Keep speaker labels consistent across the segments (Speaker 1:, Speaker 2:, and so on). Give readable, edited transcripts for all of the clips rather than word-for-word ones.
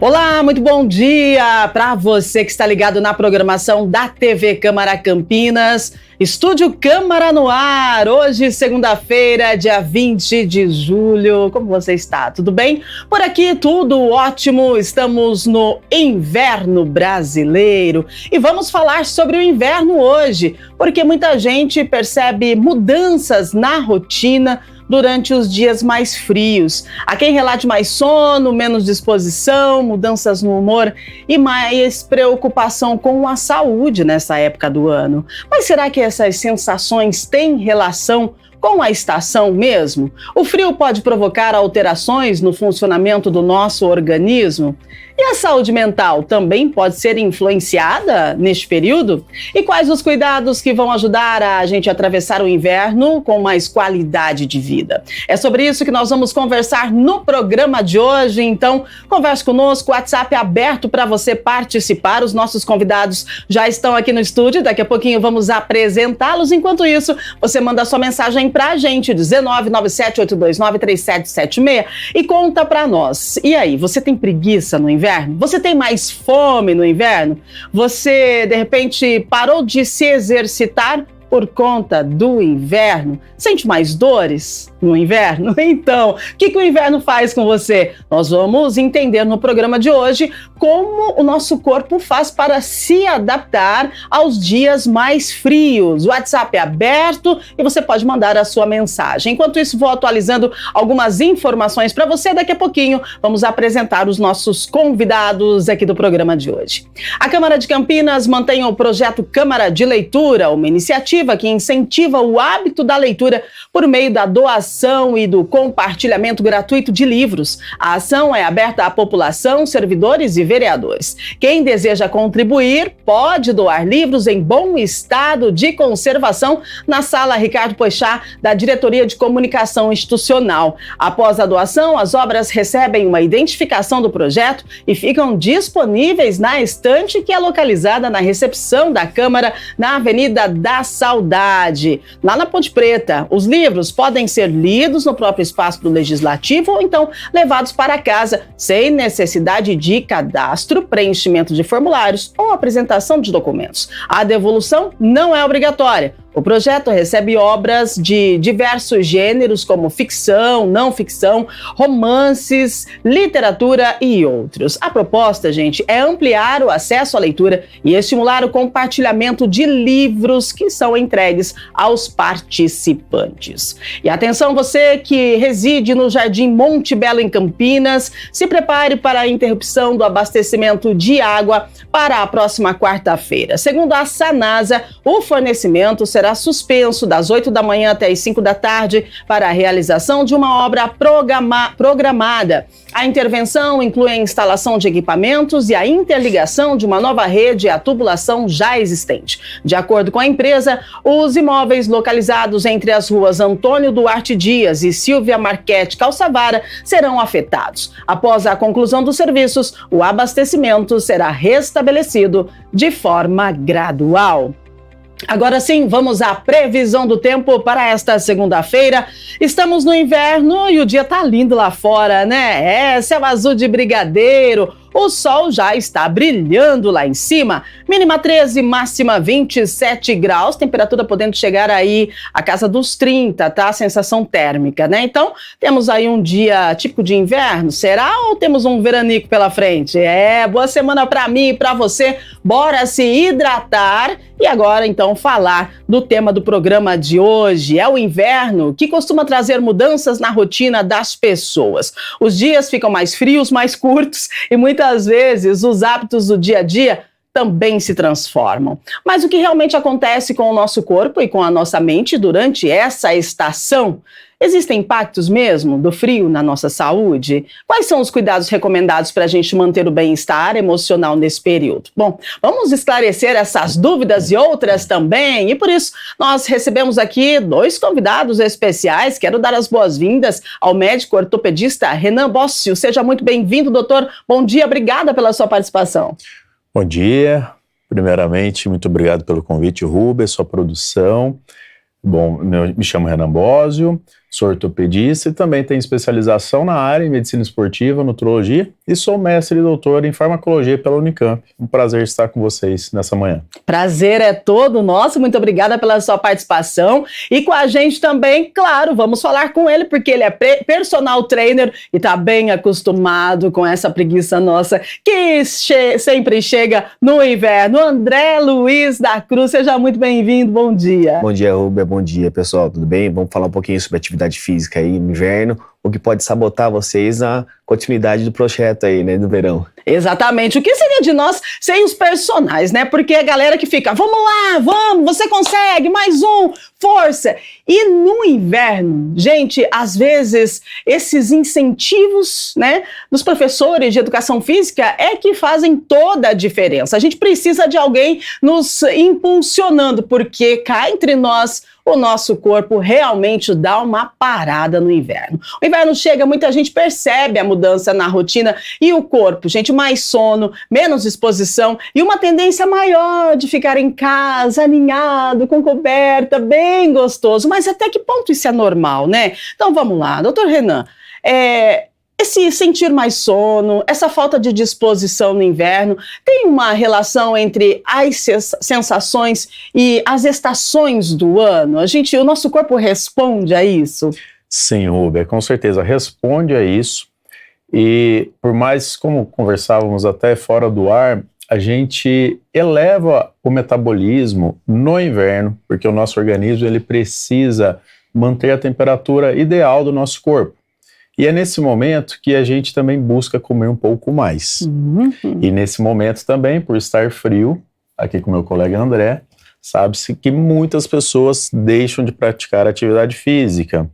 Speaker 1: Olá, muito bom dia para você que está ligado na programação da TV Câmara Campinas. Estúdio Câmara no ar, hoje segunda-feira, dia 20 de julho. Como você está? Tudo bem? Por aqui tudo ótimo, estamos no inverno brasileiro e vamos falar sobre o inverno hoje, porque muita gente percebe mudanças na rotina durante os dias mais frios. Há quem relate mais sono, menos disposição, mudanças no humor e mais preocupação com a saúde nessa época do ano. Mas será que essas sensações têm relação com a estação mesmo? O frio pode provocar alterações no funcionamento do nosso organismo? E a saúde mental também pode ser influenciada neste período? E quais os cuidados que vão ajudar a gente a atravessar o inverno com mais qualidade de vida? É sobre isso que nós vamos conversar no programa de hoje. Então, converse conosco, o WhatsApp é aberto para você participar. Os nossos convidados já estão aqui no estúdio, daqui a pouquinho vamos apresentá-los. Enquanto isso, você manda sua mensagem para a gente, 19978293776, e conta para nós. E aí, você tem preguiça no inverno? Você tem mais fome no inverno? Você, de repente, parou de se exercitar por conta do inverno? Sente mais dores no inverno? Então, o que o inverno faz com você? Nós vamos entender no programa de hoje como o nosso corpo faz para se adaptar aos dias mais frios. O WhatsApp é aberto e você pode mandar a sua mensagem. Enquanto isso, vou atualizando algumas informações para você. Daqui a pouquinho, vamos apresentar os nossos convidados aqui do programa de hoje. A Câmara de Campinas mantém o projeto Câmara de Leitura, uma iniciativa que incentiva o hábito da leitura por meio da doação e do compartilhamento gratuito de livros. A ação é aberta à população, servidores e vereadores. Quem deseja contribuir pode doar livros em bom estado de conservação na Sala Ricardo Poichat, da Diretoria de Comunicação Institucional. Após a doação, as obras recebem uma identificação do projeto e ficam disponíveis na estante que é localizada na recepção da Câmara, na Avenida da Saudade, lá na Ponte Preta. Os livros podem ser lidos no próprio espaço do Legislativo ou então levados para casa, sem necessidade de cadastro, preenchimento de formulários ou apresentação de documentos. A devolução não é obrigatória. O projeto recebe obras de diversos gêneros, como ficção, não ficção, romances, literatura e outros. A proposta, gente, é ampliar o acesso à leitura e estimular o compartilhamento de livros que são entregues aos participantes. E atenção, você que reside no Jardim Monte Belo, em Campinas, se prepare para a interrupção do abastecimento de água para a próxima quarta-feira. Segundo a Sanasa, o fornecimento será suspenso das 8 da manhã até as 5 da tarde para a realização de uma obra programada. A intervenção inclui a instalação de equipamentos e a interligação de uma nova rede à tubulação já existente. De acordo com a empresa, os imóveis localizados entre as ruas Antônio Duarte Dias e Silvia Marchetti Calçavara serão afetados. Após a conclusão dos serviços, o abastecimento será restabelecido de forma gradual. Agora sim, vamos à previsão do tempo para esta segunda-feira. Estamos no inverno e o dia tá lindo lá fora, né? Céu azul de brigadeiro. O sol já está brilhando lá em cima. Mínima 13, máxima 27 graus. Temperatura podendo chegar aí à casa dos 30, tá? Sensação térmica, né? Então, temos aí um dia típico de inverno. Será ou temos um veranico pela frente? Boa semana para mim e para você. Bora se hidratar. E agora, então, falar do tema do programa de hoje. É o inverno, que costuma trazer mudanças na rotina das pessoas. Os dias ficam mais frios, mais curtos e muitas vezes os hábitos do dia a dia também se transformam. Mas o que realmente acontece com o nosso corpo e com a nossa mente durante essa estação? Existem impactos mesmo do frio na nossa saúde? Quais são os cuidados recomendados para a gente manter o bem-estar emocional nesse período? Bom, vamos esclarecer essas dúvidas e outras também, e por isso nós recebemos aqui dois convidados especiais. Quero dar as boas-vindas ao médico ortopedista Renan Bócio. Seja muito bem-vindo, doutor. Bom dia, obrigada pela sua participação.
Speaker 2: Bom dia. Primeiramente, muito obrigado pelo convite, Rubens, sua produção. Bom, me chamo Renan Bócio, Sou ortopedista e também tenho especialização na área em medicina esportiva, nutrologia e sou mestre e doutor em farmacologia pela Unicamp. Um prazer estar com vocês nessa manhã.
Speaker 1: Prazer é todo nosso, muito obrigada pela sua participação e com a gente também, claro, vamos falar com ele porque ele é personal trainer e está bem acostumado com essa preguiça nossa que sempre chega no inverno. André Luiz da Cruz, seja muito bem-vindo, bom dia.
Speaker 3: Bom dia, Rubia, bom dia pessoal, tudo bem? Vamos falar um pouquinho sobre atividade física aí no inverno, o que pode sabotar vocês na continuidade do projeto aí, né, do verão.
Speaker 1: Exatamente, o que seria de nós sem os personagens, né? Porque a galera que fica, vamos lá, vamos, você consegue, mais um, força. E no inverno, gente, às vezes esses incentivos, né, dos professores de educação física é que fazem toda a diferença. A gente precisa de alguém nos impulsionando, porque cá entre nós, o nosso corpo realmente dá uma parada no inverno. O inverno chega, muita gente percebe a mudança na rotina e o corpo, gente, mais sono, menos exposição e uma tendência maior de ficar em casa, aninhado, com coberta, bem gostoso. Mas até que ponto isso é normal, né? Então vamos lá, doutor Renan, esse sentir mais sono, essa falta de disposição no inverno, tem uma relação entre as sensações e as estações do ano? O nosso corpo responde a isso?
Speaker 2: Sim, Rubia, com certeza responde a isso. E por mais, como conversávamos até fora do ar, a gente eleva o metabolismo no inverno, porque o nosso organismo ele precisa manter a temperatura ideal do nosso corpo. E é nesse momento que a gente também busca comer um pouco mais. E nesse momento também, por estar frio, aqui com meu colega André, sabe-se que muitas pessoas deixam de praticar atividade física.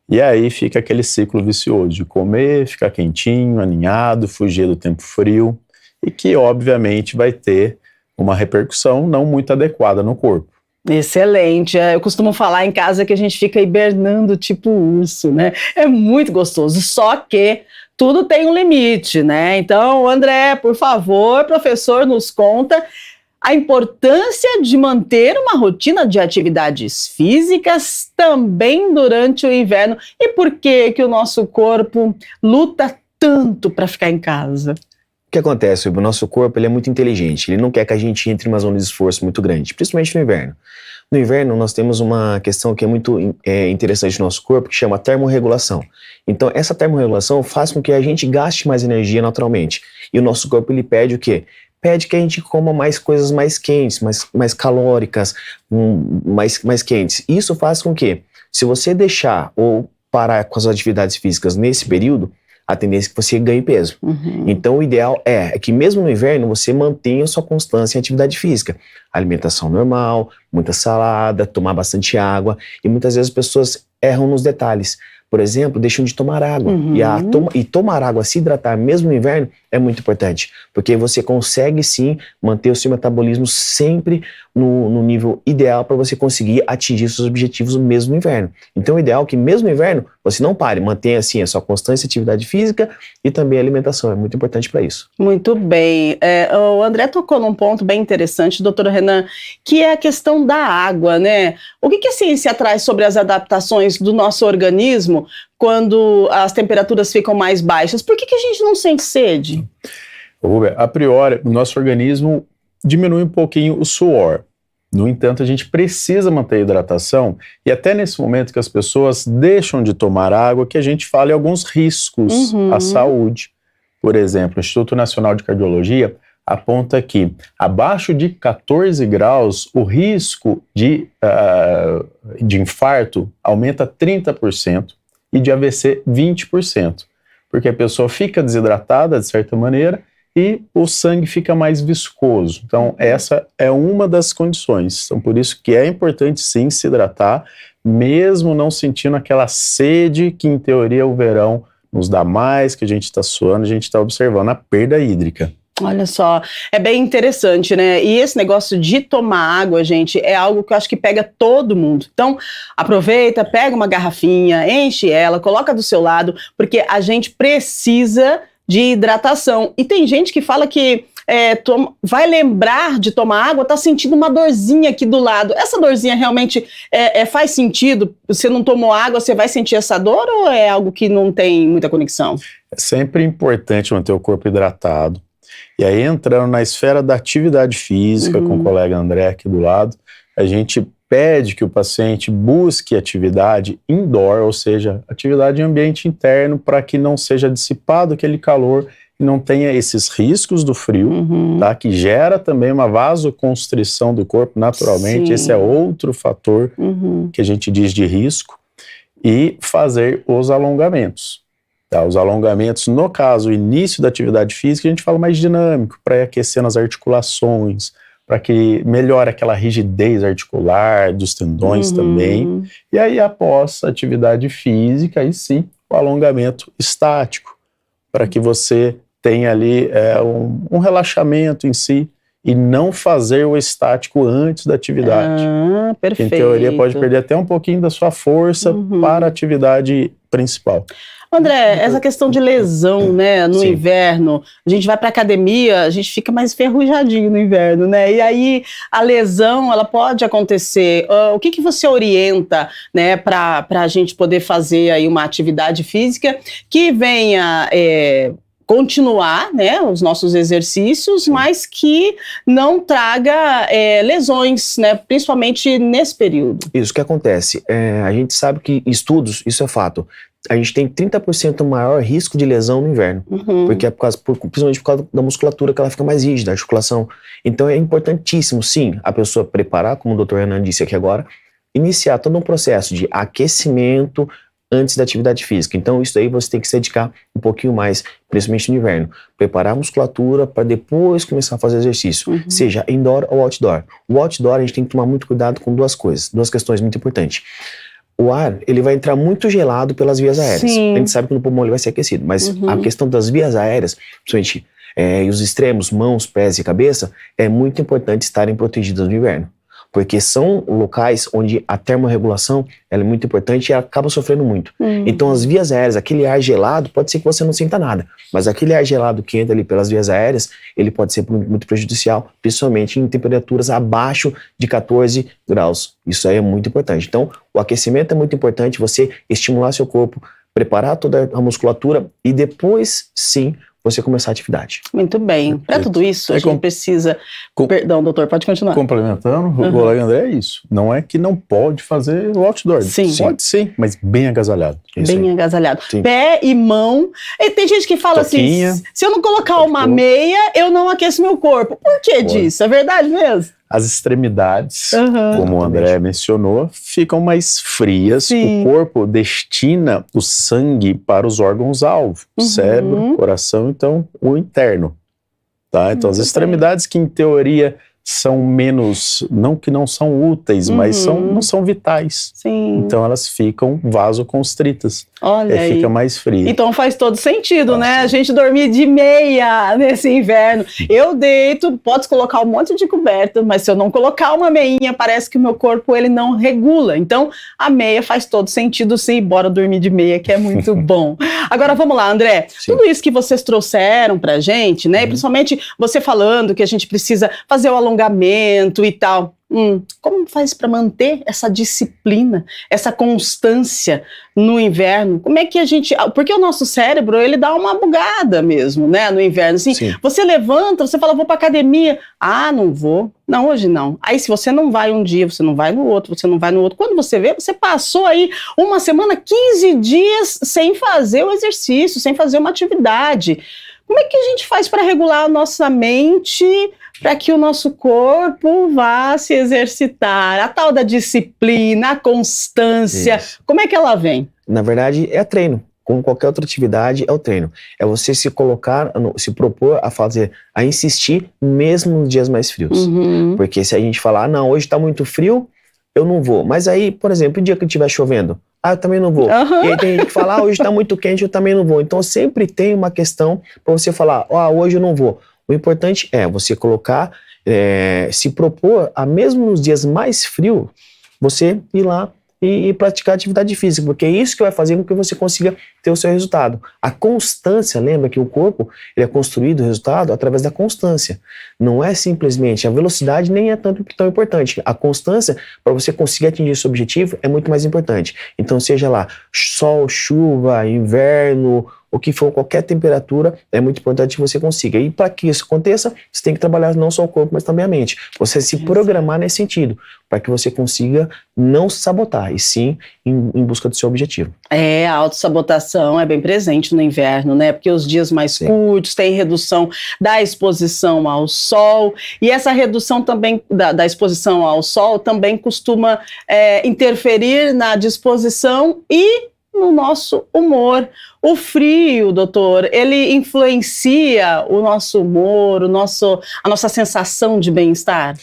Speaker 2: E aí fica aquele ciclo vicioso de comer, ficar quentinho, aninhado, fugir do tempo frio, e que obviamente vai ter uma repercussão não muito adequada no corpo.
Speaker 1: Excelente, eu costumo falar em casa que a gente fica hibernando tipo urso, né? É muito gostoso, só que tudo tem um limite, né? Então, André, por favor, professor, nos conta a importância de manter uma rotina de atividades físicas também durante o inverno e por que o nosso corpo luta tanto para ficar em casa.
Speaker 3: O que acontece? O nosso corpo ele é muito inteligente, ele não quer que a gente entre em uma zona de esforço muito grande, principalmente no inverno. No inverno nós temos uma questão que é muito interessante no nosso corpo, que chama termorregulação. Então essa termorregulação faz com que a gente gaste mais energia naturalmente. E o nosso corpo ele pede o quê? Pede que a gente coma mais coisas mais quentes, mais calóricas, mais quentes. Isso faz com que, se você deixar ou parar com as atividades físicas nesse período, a tendência é que você ganhe peso. Então o ideal é que mesmo no inverno você mantenha sua constância em atividade física. Alimentação normal, muita salada, tomar bastante água. E muitas vezes as pessoas erram nos detalhes. Por exemplo, deixam de tomar água. E tomar água, se hidratar mesmo no inverno é muito importante. Porque você consegue sim manter o seu metabolismo sempre no nível ideal para você conseguir atingir seus objetivos mesmo no inverno. Então o ideal é que mesmo no inverno você não pare, mantenha assim a sua constância em atividade física e também a alimentação, é muito importante para isso.
Speaker 1: Muito bem, o André tocou num ponto bem interessante, doutor Renan, que é a questão da água, né? O que a ciência traz sobre as adaptações do nosso organismo quando as temperaturas ficam mais baixas? Por que a gente não sente sede?
Speaker 2: Rubia, a priori, o nosso organismo diminui um pouquinho o suor. No entanto, a gente precisa manter a hidratação e até nesse momento que as pessoas deixam de tomar água, que a gente fala em alguns riscos à saúde. Por exemplo, o Instituto Nacional de Cardiologia aponta que abaixo de 14 graus o risco de infarto aumenta 30% e de AVC 20%, porque a pessoa fica desidratada de certa maneira e o sangue fica mais viscoso. Então essa é uma das condições. Então por isso que é importante sim se hidratar, mesmo não sentindo aquela sede que em teoria o verão nos dá mais, que a gente está suando, a gente está observando a perda hídrica.
Speaker 1: Olha só, é bem interessante, né? E esse negócio de tomar água, gente, é algo que eu acho que pega todo mundo. Então, aproveita, pega uma garrafinha, enche ela, coloca do seu lado, porque a gente precisa de hidratação. E tem gente que fala que vai lembrar de tomar água, tá sentindo uma dorzinha aqui do lado. Essa dorzinha realmente faz sentido? Você não tomou água, você vai sentir essa dor ou é algo que não tem muita conexão?
Speaker 2: É sempre importante manter o corpo hidratado. E aí, entrando na esfera da atividade física, com o colega André aqui do lado, a gente pede que o paciente busque atividade indoor, ou seja, atividade em ambiente interno, para que não seja dissipado aquele calor e não tenha esses riscos do frio, tá? Que gera também uma vasoconstrição do corpo naturalmente. Sim. Esse é outro fator que a gente diz de risco. E fazer os alongamentos. Tá? Os alongamentos, no caso, o início da atividade física, a gente fala mais dinâmico, para ir aquecendo as articulações, para que melhore aquela rigidez articular dos tendões também. E aí, após a atividade física, aí sim, o alongamento estático, para que você tenha ali um relaxamento em si e não fazer o estático antes da atividade.
Speaker 1: Perfeito.
Speaker 2: Que, em teoria, pode perder até um pouquinho da sua força para a atividade principal.
Speaker 1: André, essa questão de lesão, né, no inverno, a gente vai para academia, a gente fica mais ferrujadinho no inverno, né, e aí a lesão, ela pode acontecer. O que você orienta, né, para a gente poder fazer aí uma atividade física que venha continuar, né, os nossos exercícios, mas que não traga lesões, né, principalmente nesse período?
Speaker 3: Isso que acontece, a gente sabe que estudos, isso é fato, a gente tem 30% maior risco de lesão no inverno, porque é principalmente por causa da musculatura, que ela fica mais rígida, a articulação. Então é importantíssimo, sim, a pessoa preparar, como o Dr. Renan disse aqui agora, iniciar todo um processo de aquecimento antes da atividade física. Então isso aí você tem que se dedicar um pouquinho mais, principalmente no inverno. Preparar a musculatura para depois começar a fazer exercício, seja indoor ou outdoor. O outdoor a gente tem que tomar muito cuidado com duas questões muito importantes. O ar, ele vai entrar muito gelado pelas vias aéreas.
Speaker 1: Sim.
Speaker 3: A gente sabe que no pulmão ele vai ser aquecido, mas a questão das vias aéreas, principalmente os extremos, mãos, pés e cabeça, é muito importante estarem protegidas no inverno. Porque são locais onde a termorregulação ela é muito importante e ela acaba sofrendo muito. Então as vias aéreas, aquele ar gelado, pode ser que você não sinta nada, mas aquele ar gelado que entra ali pelas vias aéreas, ele pode ser muito prejudicial, principalmente em temperaturas abaixo de 14 graus. Isso aí é muito importante. Então o aquecimento é muito importante, você estimular seu corpo, preparar toda a musculatura e depois sim você começar a atividade.
Speaker 1: Muito bem. Para tudo isso, a gente precisa... Perdão, doutor, pode continuar.
Speaker 2: Complementando, o colega André, é isso. Não é que não pode fazer o outdoor.
Speaker 1: Sim.
Speaker 2: Pode sim, mas bem agasalhado.
Speaker 1: Bem agasalhado.
Speaker 3: Sim.
Speaker 1: Pé e mão. E tem gente que fala
Speaker 2: Toquinha,
Speaker 1: assim, se eu não colocar uma meia, eu não aqueço meu corpo. Por que disso? É verdade mesmo?
Speaker 2: As extremidades, como o André mencionou, ficam mais frias.
Speaker 1: Sim.
Speaker 2: O corpo destina o sangue para os órgãos-alvo, cérebro, coração, então o interno. Tá? Então as extremidades que em teoria são menos, não que não são úteis, mas não são vitais.
Speaker 1: Sim.
Speaker 2: Então elas ficam vasoconstritas.
Speaker 1: Olha aí.
Speaker 2: Fica mais fria.
Speaker 1: Então faz todo sentido, né? A gente dormir de meia nesse inverno. Eu deito, posso colocar um monte de coberta, mas se eu não colocar uma meinha, parece que o meu corpo ele não regula. Então a meia faz todo sentido, sim. Bora dormir de meia, que é muito bom. Agora vamos lá, André. Sim. Tudo isso que vocês trouxeram pra gente, né? E principalmente você falando que a gente precisa fazer o alongamento e tal. Como faz para manter essa disciplina, essa constância no inverno? Como é que a gente... Porque o nosso cérebro, ele dá uma bugada mesmo, né, no inverno. Assim, você levanta, você fala, vou para academia. Ah, não vou. Não, hoje não. Aí se você não vai um dia, você não vai no outro, você não vai no outro. Quando você vê, você passou aí uma semana, 15 dias sem fazer o exercício, sem fazer uma atividade. Como é que a gente faz para regular a nossa mente, para que o nosso corpo vá se exercitar? A tal da disciplina, a constância, como é que ela vem?
Speaker 3: Na verdade, é treino. Como qualquer outra atividade, é o treino. É você se colocar, se propor a fazer, a insistir mesmo nos dias mais frios. Porque se a gente falar, não, hoje está muito frio, eu não vou. Mas aí, por exemplo, o dia que estiver chovendo, eu também não vou. E aí tem gente que fala, hoje está muito quente, eu também não vou. Então sempre tem uma questão para você falar, hoje eu não vou. O importante é você colocar, se propor, a mesmo nos dias mais frios, você ir lá e praticar atividade física, porque é isso que vai fazer com que você consiga ter o seu resultado. A constância, lembra que o corpo ele é construído o resultado através da constância. Não é simplesmente a velocidade, nem é tão importante. A constância, para você conseguir atingir esse objetivo, é muito mais importante. Então, seja lá sol, chuva, inverno, o que for, qualquer temperatura, é muito importante que você consiga. E para que isso aconteça, você tem que trabalhar não só o corpo, mas também a mente. Você se programar nesse sentido, para que você consiga não se sabotar, e sim em busca do seu objetivo.
Speaker 1: A autossabotação é bem presente no inverno, né? Porque os dias mais curtos, tem redução da exposição ao sol, e essa redução também da exposição ao sol também costuma interferir na disposição e no nosso humor. O frio, doutor, ele influencia o nosso humor, a nossa sensação de bem-estar?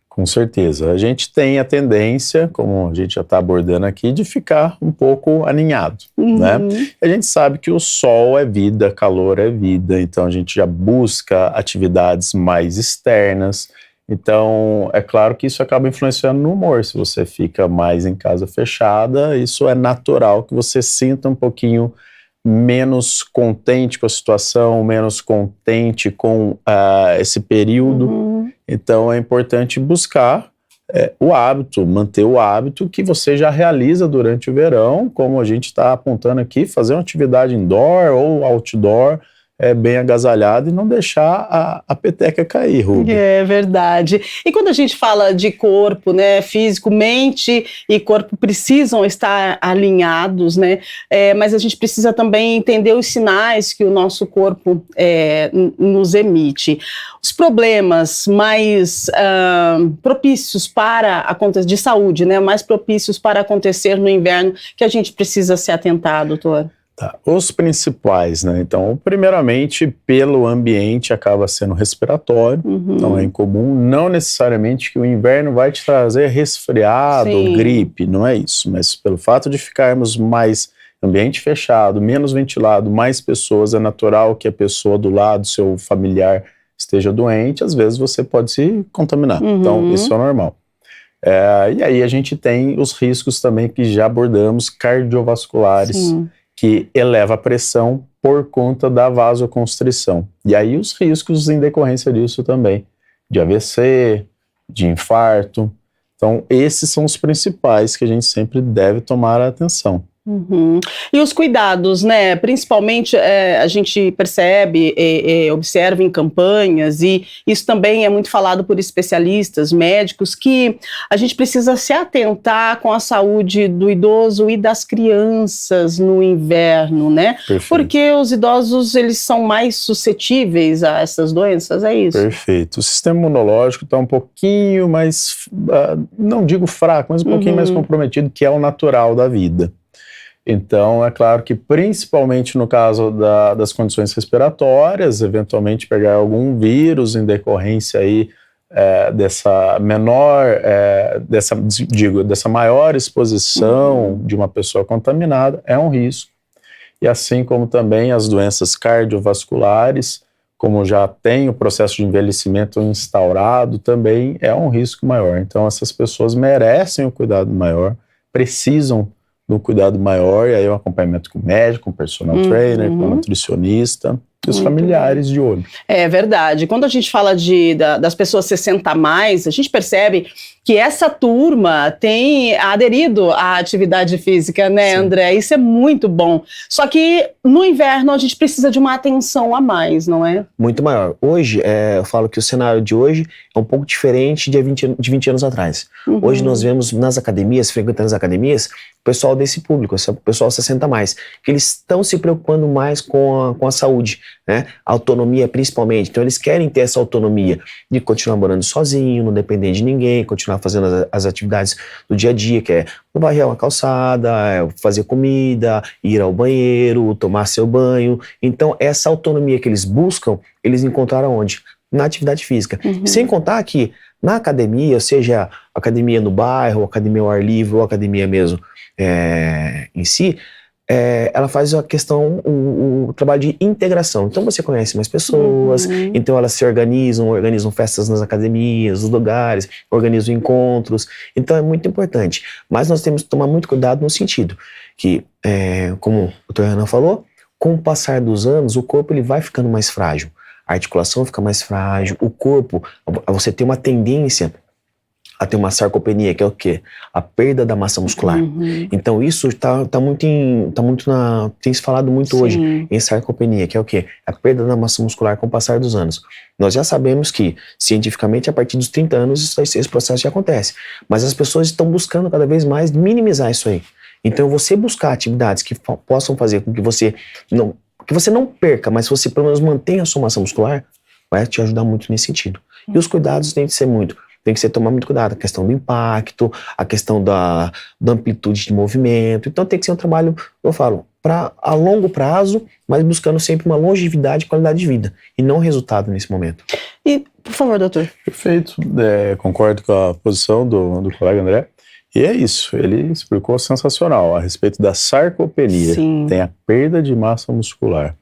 Speaker 2: Com certeza. A gente tem a tendência, como a gente já está abordando aqui, de ficar um pouco aninhado, né? A gente sabe que o sol é vida, calor é vida, então a gente já busca atividades mais externas. Então, é claro que isso acaba influenciando no humor. Se você fica mais em casa fechada, isso é natural que você sinta um pouquinho menos contente com a situação, menos contente com esse período. Então, é importante buscar o hábito, manter o hábito que você já realiza durante o verão, como a gente está apontando aqui, fazer uma atividade indoor ou outdoor, bem agasalhado, e não deixar a peteca cair, Rubem.
Speaker 1: É verdade. E quando a gente fala de corpo, né, físico, mente e corpo precisam estar alinhados, né, mas a gente precisa também entender os sinais que o nosso corpo nos emite. Os problemas mais propícios para acontecer, de saúde, né, mais propícios para acontecer no inverno, que a gente precisa se atentar, doutor?
Speaker 2: Tá. Os principais, né? Então, primeiramente, pelo ambiente, acaba sendo respiratório, então é incomum, não necessariamente que o inverno vai te trazer resfriado ou gripe, não é isso, mas pelo fato de ficarmos mais ambiente fechado, menos ventilado, mais pessoas, é natural que a pessoa do lado, seu familiar, esteja doente, às vezes você pode se contaminar, então isso é normal. E aí a gente tem os riscos também que já abordamos, cardiovasculares, que eleva a pressão por conta da vasoconstrição. E aí os riscos em decorrência disso também, de AVC, de infarto. Então, esses são os principais que a gente sempre deve tomar atenção.
Speaker 1: E os cuidados, né? Principalmente a gente percebe, observa em campanhas, e isso também é muito falado por especialistas, médicos, que a gente precisa se atentar com a saúde do idoso e das crianças no inverno, né?
Speaker 2: Perfeito.
Speaker 1: Porque os idosos, eles são mais suscetíveis a essas doenças, é isso?
Speaker 2: Perfeito. O sistema imunológico está um pouquinho mais, não digo fraco, mas um pouquinho mais comprometido, que é o natural da vida. Então, é claro que principalmente no caso das condições respiratórias, eventualmente pegar algum vírus em decorrência aí dessa maior exposição de uma pessoa contaminada, é um risco. E assim como também as doenças cardiovasculares, como já tem o processo de envelhecimento instaurado, também é um risco maior. Então, essas pessoas merecem um cuidado maior, precisam de um cuidado maior, e aí um acompanhamento com o médico, com o personal trainer, com o nutricionista, e os familiares de olho. É
Speaker 1: verdade. Quando a gente fala das pessoas 60 a mais, a gente percebe que essa turma tem aderido à atividade física, né, André? Isso é muito bom. Só que no inverno a gente precisa de uma atenção a mais, não é?
Speaker 3: Muito maior. Hoje, eu falo que o cenário de hoje é um pouco diferente de 20 anos atrás. Hoje nós vemos nas academias, frequentando as academias, o pessoal desse público, o pessoal 60 a mais, que eles estão se preocupando mais com a saúde, né? A autonomia principalmente. Então eles querem ter essa autonomia de continuar morando sozinho, não depender de ninguém, continuar fazendo as atividades do dia a dia, que é varrer uma calçada, fazer comida, ir ao banheiro, tomar seu banho. Então essa autonomia que eles buscam, eles encontraram onde? Na atividade física. Sem contar que na academia, seja academia no bairro, academia ao ar livre ou academia mesmo em si, ela faz a questão, o trabalho de integração. Então você conhece mais pessoas, então elas se organizam festas nas academias, nos lugares, organizam encontros. Então é muito importante. Mas nós temos que tomar muito cuidado no sentido que, como o Dr. Renan falou, com o passar dos anos, o corpo ele vai ficando mais frágil. A articulação fica mais frágil, o corpo, você tem uma tendência a ter uma sarcopenia, que é o quê? A perda da massa muscular. Então isso tem se falado muito hoje em sarcopenia, que é o quê? A perda da massa muscular com o passar dos anos. Nós já sabemos que, cientificamente, a partir dos 30 anos, esse processo já acontece. Mas as pessoas estão buscando cada vez mais minimizar isso aí. Então você buscar atividades que possam fazer com que você não perca, mas você pelo menos mantenha a sua massa muscular, vai te ajudar muito nesse sentido. E os cuidados têm que ser tomar muito cuidado, a questão do impacto, a questão da amplitude de movimento. Então tem que ser um trabalho, eu falo, a longo prazo, mas buscando sempre uma longevidade e qualidade de vida, e não resultado nesse momento.
Speaker 1: E, por favor, doutor.
Speaker 2: Perfeito, concordo com a posição do colega André. E é isso, ele explicou sensacional a respeito da sarcopenia. Tem a perda de massa muscular.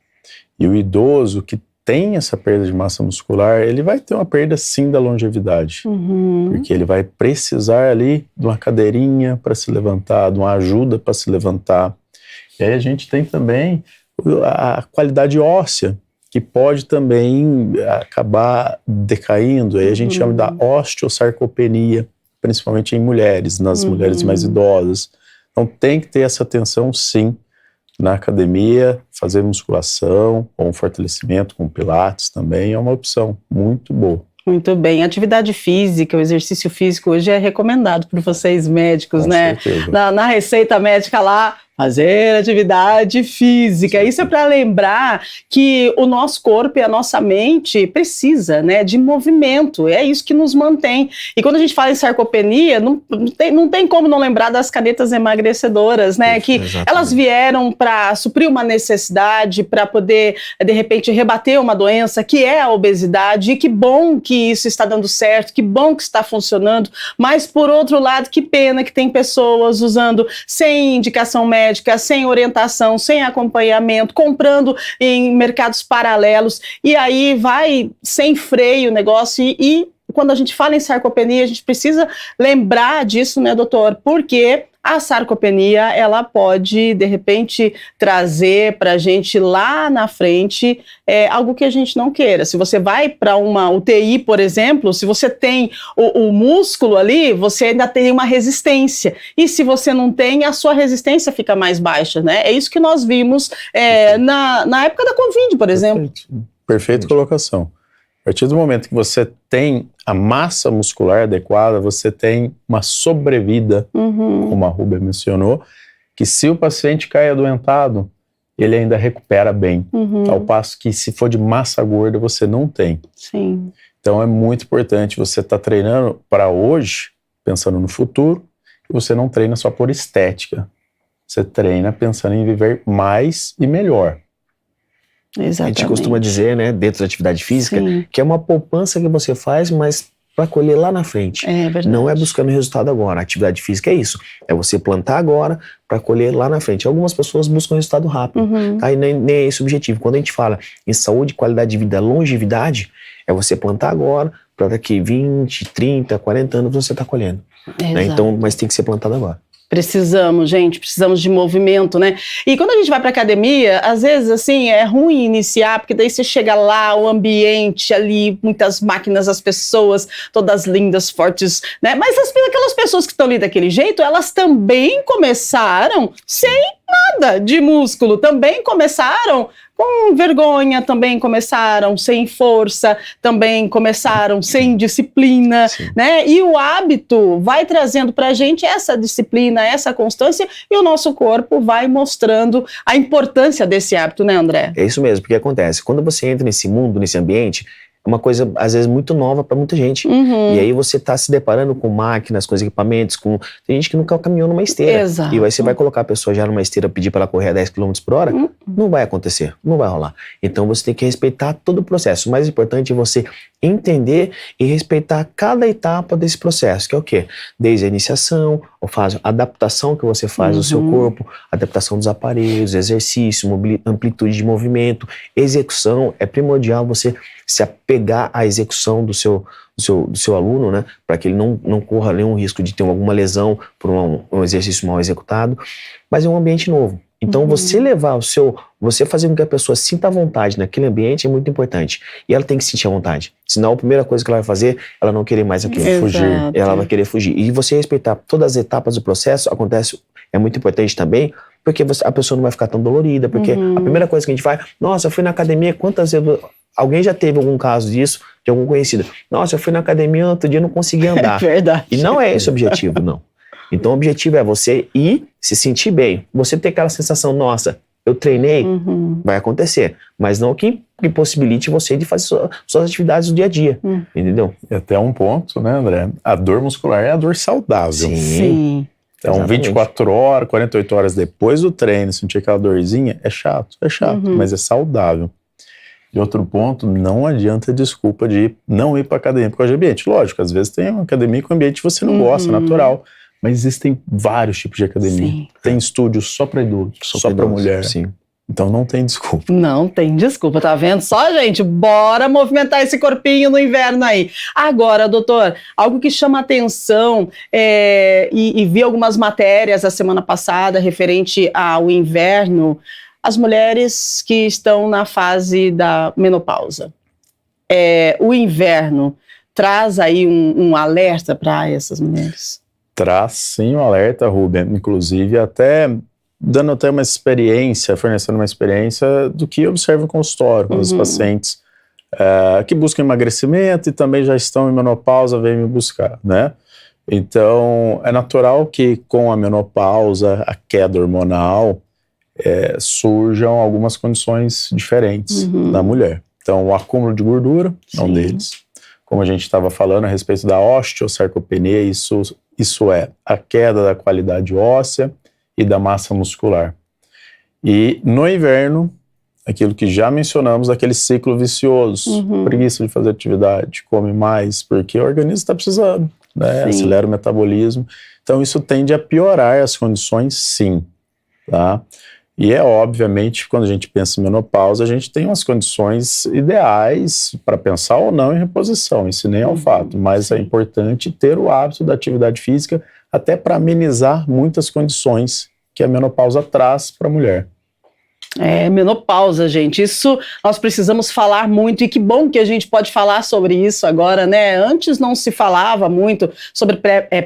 Speaker 2: E o idoso que tem essa perda de massa muscular, ele vai ter uma perda sim da longevidade. Porque ele vai precisar ali de uma cadeirinha para se levantar, de uma ajuda para se levantar. E aí a gente tem também a qualidade óssea, que pode também acabar decaindo. Aí a gente chama da osteosarcopenia, principalmente em mulheres, nas mulheres mais idosas. Então tem que ter essa atenção sim na academia, fazer musculação ou um fortalecimento com pilates também é uma opção muito boa. Muito
Speaker 1: bem. Atividade física, o exercício físico hoje é recomendado por vocês médicos,
Speaker 2: com
Speaker 1: né?
Speaker 2: certeza.
Speaker 1: Na receita médica lá, fazer atividade física. Isso é para lembrar que o nosso corpo e a nossa mente precisa, né, de movimento. É isso que nos mantém. E quando a gente fala em sarcopenia, não tem como não lembrar das canetas emagrecedoras, né? Que elas vieram para suprir uma necessidade, para poder, de repente, rebater uma doença que é a obesidade. E que bom que isso está dando certo, que bom que está funcionando. Mas, por outro lado, que pena que tem pessoas usando sem indicação médica, sem orientação, sem acompanhamento, comprando em mercados paralelos, e aí vai sem freio o negócio, e quando a gente fala em sarcopenia, a gente precisa lembrar disso, né, doutor? Porque a sarcopenia, ela pode, de repente, trazer para a gente lá na frente algo que a gente não queira. Se você vai para uma UTI, por exemplo, se você tem o músculo ali, você ainda tem uma resistência. E se você não tem, a sua resistência fica mais baixa, né? É isso que nós vimos na época da Covid, por exemplo.
Speaker 2: Perfeita colocação. A partir do momento que você tem a massa muscular adequada, você tem uma sobrevida, como a Rúbia mencionou, que se o paciente cai adoentado, ele ainda recupera bem. Ao passo que se for de massa gorda, você não tem.
Speaker 1: Sim.
Speaker 2: Então é muito importante você estar treinando para hoje, pensando no futuro, e você não treina só por estética. Você treina pensando em viver mais e melhor.
Speaker 1: Exatamente.
Speaker 3: A gente costuma dizer, né, dentro da atividade física, que é uma poupança que você faz, mas para colher lá na frente.
Speaker 1: É verdade.
Speaker 3: Não é buscando resultado agora. A atividade física é isso. É você plantar agora para colher lá na frente. Algumas pessoas buscam resultado rápido, tá? E nem é esse o objetivo. Quando a gente fala em saúde, qualidade de vida, longevidade, é você plantar agora para daqui 20, 30, 40 anos você tá colhendo. Né? Então, mas tem que ser plantado agora.
Speaker 1: Precisamos, gente, precisamos de movimento, né? E quando a gente vai para academia, às vezes, assim, é ruim iniciar, porque daí você chega lá, o ambiente ali, muitas máquinas, as pessoas, todas lindas, fortes, né? Mas aquelas pessoas que estão ali daquele jeito, elas também começaram sem nada de músculo, também começaram com vergonha, também começaram sem força, também começaram sem disciplina, né? E o hábito vai trazendo pra gente essa disciplina, essa constância, e o nosso corpo vai mostrando a importância desse hábito, né, André?
Speaker 3: É isso mesmo, porque acontece, quando você entra nesse mundo, nesse ambiente, uma coisa, às vezes, muito nova para muita gente. E aí você tá se deparando com máquinas, com os equipamentos, tem gente que nunca caminhou numa esteira.
Speaker 1: Exato.
Speaker 3: E aí você vai colocar a pessoa já numa esteira, pedir para ela correr a 10 km por hora, não vai acontecer, não vai rolar. Então você tem que respeitar todo o processo. O mais importante é você entender e respeitar cada etapa desse processo, que é o quê? Desde a iniciação, a adaptação que você faz do seu corpo, adaptação dos aparelhos, exercício, amplitude de movimento, execução. É primordial você se apegar à execução do seu aluno, né? Para que ele não corra nenhum risco de ter alguma lesão por um exercício mal executado. Mas é um ambiente novo. Então, você fazer com que a pessoa sinta vontade naquele ambiente é muito importante. E ela tem que sentir a vontade. Senão, a primeira coisa que ela vai fazer, ela não querer mais aquilo. Fugir. Ela vai querer fugir. E você respeitar todas as etapas do processo, é muito importante também, porque a pessoa não vai ficar tão dolorida. Porque a primeira coisa que a gente faz, nossa, eu fui na academia, quantas vezes... Alguém já teve algum caso disso, de algum conhecido? Nossa, eu fui na academia outro dia e não consegui andar.
Speaker 1: É verdade.
Speaker 3: E não é esse o objetivo, não. Então, o objetivo é você ir, se sentir bem. Você ter aquela sensação, nossa, eu treinei, vai acontecer. Mas não que possibilite você de fazer suas atividades do dia a dia, entendeu?
Speaker 2: E até um ponto, né, André? A dor muscular é a dor saudável.
Speaker 1: Sim.
Speaker 2: Então,
Speaker 3: Exatamente.
Speaker 2: 24 horas, 48 horas depois do treino, sentir aquela dorzinha, é chato, mas é saudável. E outro ponto, não adianta desculpa de não ir para academia por causa de ambiente. Lógico, às vezes tem uma academia com ambiente que você não gosta, natural. Mas existem vários tipos de academia.
Speaker 1: Sim.
Speaker 2: Tem estúdio só para idoso, só para mulher.
Speaker 3: Sim.
Speaker 2: Então não tem desculpa.
Speaker 1: Não tem desculpa, tá vendo? Só, gente, bora movimentar esse corpinho no inverno aí. Agora, doutor, algo que chama atenção, e vi algumas matérias a semana passada referente ao inverno, as mulheres que estão na fase da menopausa. O inverno traz aí um alerta para essas mulheres?
Speaker 2: Traz sim um alerta, Rubem. Inclusive até dando até uma experiência, fornecendo uma experiência do que eu observo no consultório, com os pacientes que buscam emagrecimento e também já estão em menopausa, vêm me buscar, né? Então, é natural que com a menopausa, a queda hormonal, surjam algumas condições diferentes na mulher. Então, o acúmulo de gordura é um deles. Como a gente estava falando a respeito da osteosarcopenia, isso é a queda da qualidade óssea e da massa muscular. E no inverno, aquilo que já mencionamos, aquele ciclo vicioso, preguiça de fazer atividade, come mais, porque o organismo está precisando, né? Acelera o metabolismo. Então isso tende a piorar as condições, sim, tá? E obviamente, quando a gente pensa em menopausa, a gente tem umas condições ideais para pensar ou não em reposição, isso nem é o fato, mas é importante ter o hábito da atividade física até para amenizar muitas condições que a menopausa traz para a mulher.
Speaker 1: Menopausa, gente, isso nós precisamos falar muito, e que bom que a gente pode falar sobre isso agora, né? Antes não se falava muito sobre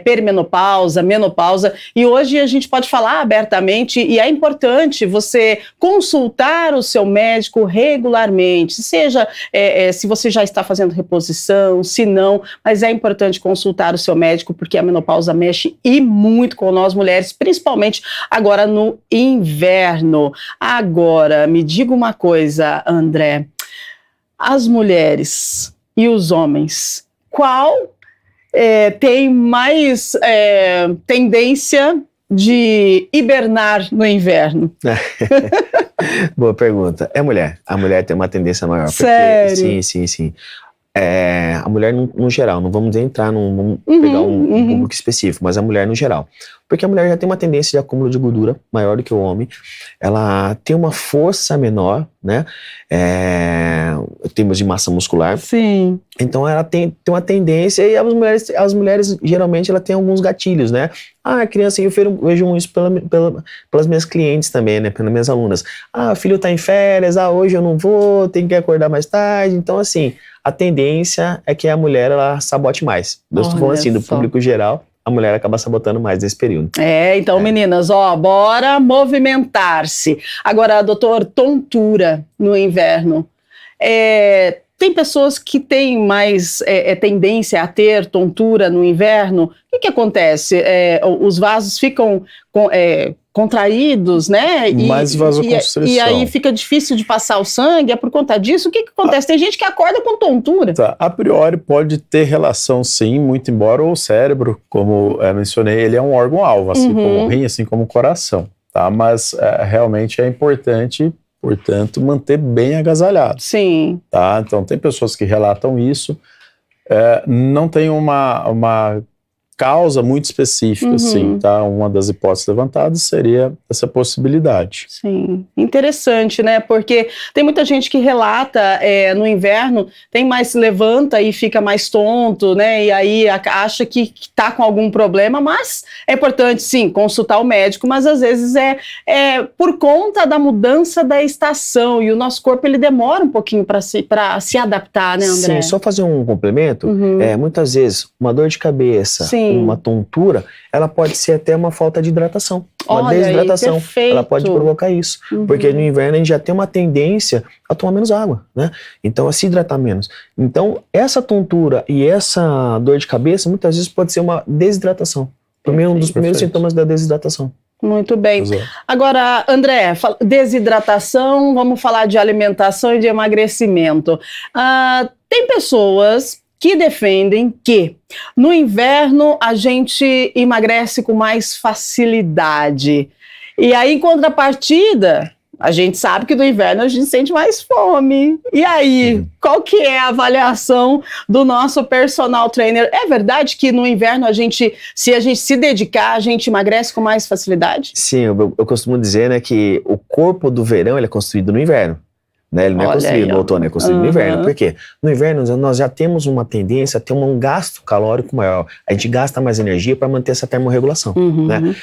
Speaker 1: perimenopausa, menopausa, e hoje a gente pode falar abertamente, e é importante você consultar o seu médico regularmente, seja se você já está fazendo reposição, se não, mas é importante consultar o seu médico, porque a menopausa mexe e muito com nós mulheres, principalmente agora no inverno. Agora, me diga uma coisa, André, as mulheres e os homens, qual tem mais tendência de hibernar no inverno?
Speaker 3: Boa pergunta. É mulher. A mulher tem uma tendência maior.
Speaker 1: Sério?
Speaker 3: Porque, sim. A mulher no geral, não vamos entrar vamos pegar um público específico, mas a mulher no geral. Porque a mulher já tem uma tendência de acúmulo de gordura maior do que o homem, ela tem uma força menor, né, em termos de massa muscular.
Speaker 1: Sim.
Speaker 3: Então ela tem uma tendência, e as mulheres geralmente ela tem alguns gatilhos, né? A criança, eu vejo isso pelas minhas clientes também, né, pelas minhas alunas. O filho tá em férias, hoje eu não vou, tenho que acordar mais tarde. Então assim, a tendência é que a mulher ela sabote mais. Eu estou falando assim, do público geral, a mulher acaba sabotando mais nesse período.
Speaker 1: Então, meninas, bora movimentar-se. Agora, doutor, tontura no inverno. tem pessoas que têm mais tendência a ter tontura no inverno. O que acontece? Os vasos ficam contraídos, né?
Speaker 2: Mais vasoconstrição.
Speaker 1: E aí fica difícil de passar o sangue, é por conta disso? O que acontece? Tem gente que acorda com tontura.
Speaker 2: Tá. A priori pode ter relação, sim, muito embora o cérebro, como mencionei, ele é um órgão-alvo, assim como o rim, assim como o coração, tá? Mas realmente é importante, portanto, manter bem agasalhado.
Speaker 1: Sim.
Speaker 2: Tá? Então, tem pessoas que relatam isso, não tem uma causa muito específica, assim, tá? Uma das hipóteses levantadas seria essa possibilidade.
Speaker 1: Sim, interessante, né? Porque tem muita gente que relata no inverno, levanta e fica mais tonto, né? E aí acha que tá com algum problema, mas é importante, sim, consultar o médico, mas às vezes é por conta da mudança da estação e o nosso corpo, ele demora um pouquinho para se adaptar, né, André?
Speaker 3: Sim, só fazer um complemento, muitas vezes uma dor de cabeça,
Speaker 1: sim,
Speaker 3: uma tontura, ela pode ser até uma falta de hidratação, uma
Speaker 1: Olha
Speaker 3: desidratação.
Speaker 1: aí, perfeito.
Speaker 3: Ela pode provocar isso, porque no inverno a gente já tem uma tendência a tomar menos água, né? Então, a se hidratar menos. Então, essa tontura e essa dor de cabeça, muitas vezes pode ser uma desidratação. Também é um dos primeiros sintomas da desidratação.
Speaker 1: Muito bem.
Speaker 2: Exato.
Speaker 1: Agora, André, desidratação, vamos falar de alimentação e de emagrecimento. Tem pessoas que defendem que no inverno a gente emagrece com mais facilidade. E aí, em contrapartida, a gente sabe que no inverno a gente sente mais fome. E aí, qual que é a avaliação do nosso personal trainer? É verdade que no inverno se a gente se dedicar, a gente emagrece com mais facilidade?
Speaker 3: Sim, eu costumo dizer, né, que o corpo do verão ele é construído no inverno. Né? Ele não é construído no outono, é construído no inverno. Por quê? No inverno nós já temos uma tendência a ter um gasto calórico maior. A gente gasta mais energia para manter essa termorregulação. Né?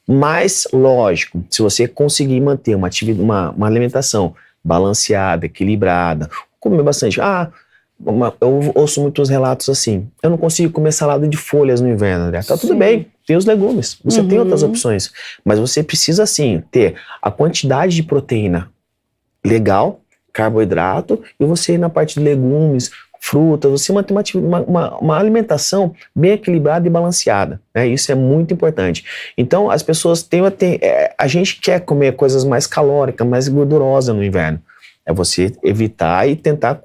Speaker 3: Mas, lógico, se você conseguir manter uma alimentação balanceada, equilibrada, comer bastante. Eu ouço muitos relatos assim, eu não consigo comer salada de folhas no inverno, André. Tá tudo bem, tem os legumes, você tem outras opções. Mas você precisa, sim, ter a quantidade de proteína legal, carboidrato, e você ir na parte de legumes, frutas, você manter uma alimentação bem equilibrada e balanceada, né? Isso é muito importante. Então, as pessoas a gente quer comer coisas mais calóricas, mais gordurosas no inverno. É você evitar e tentar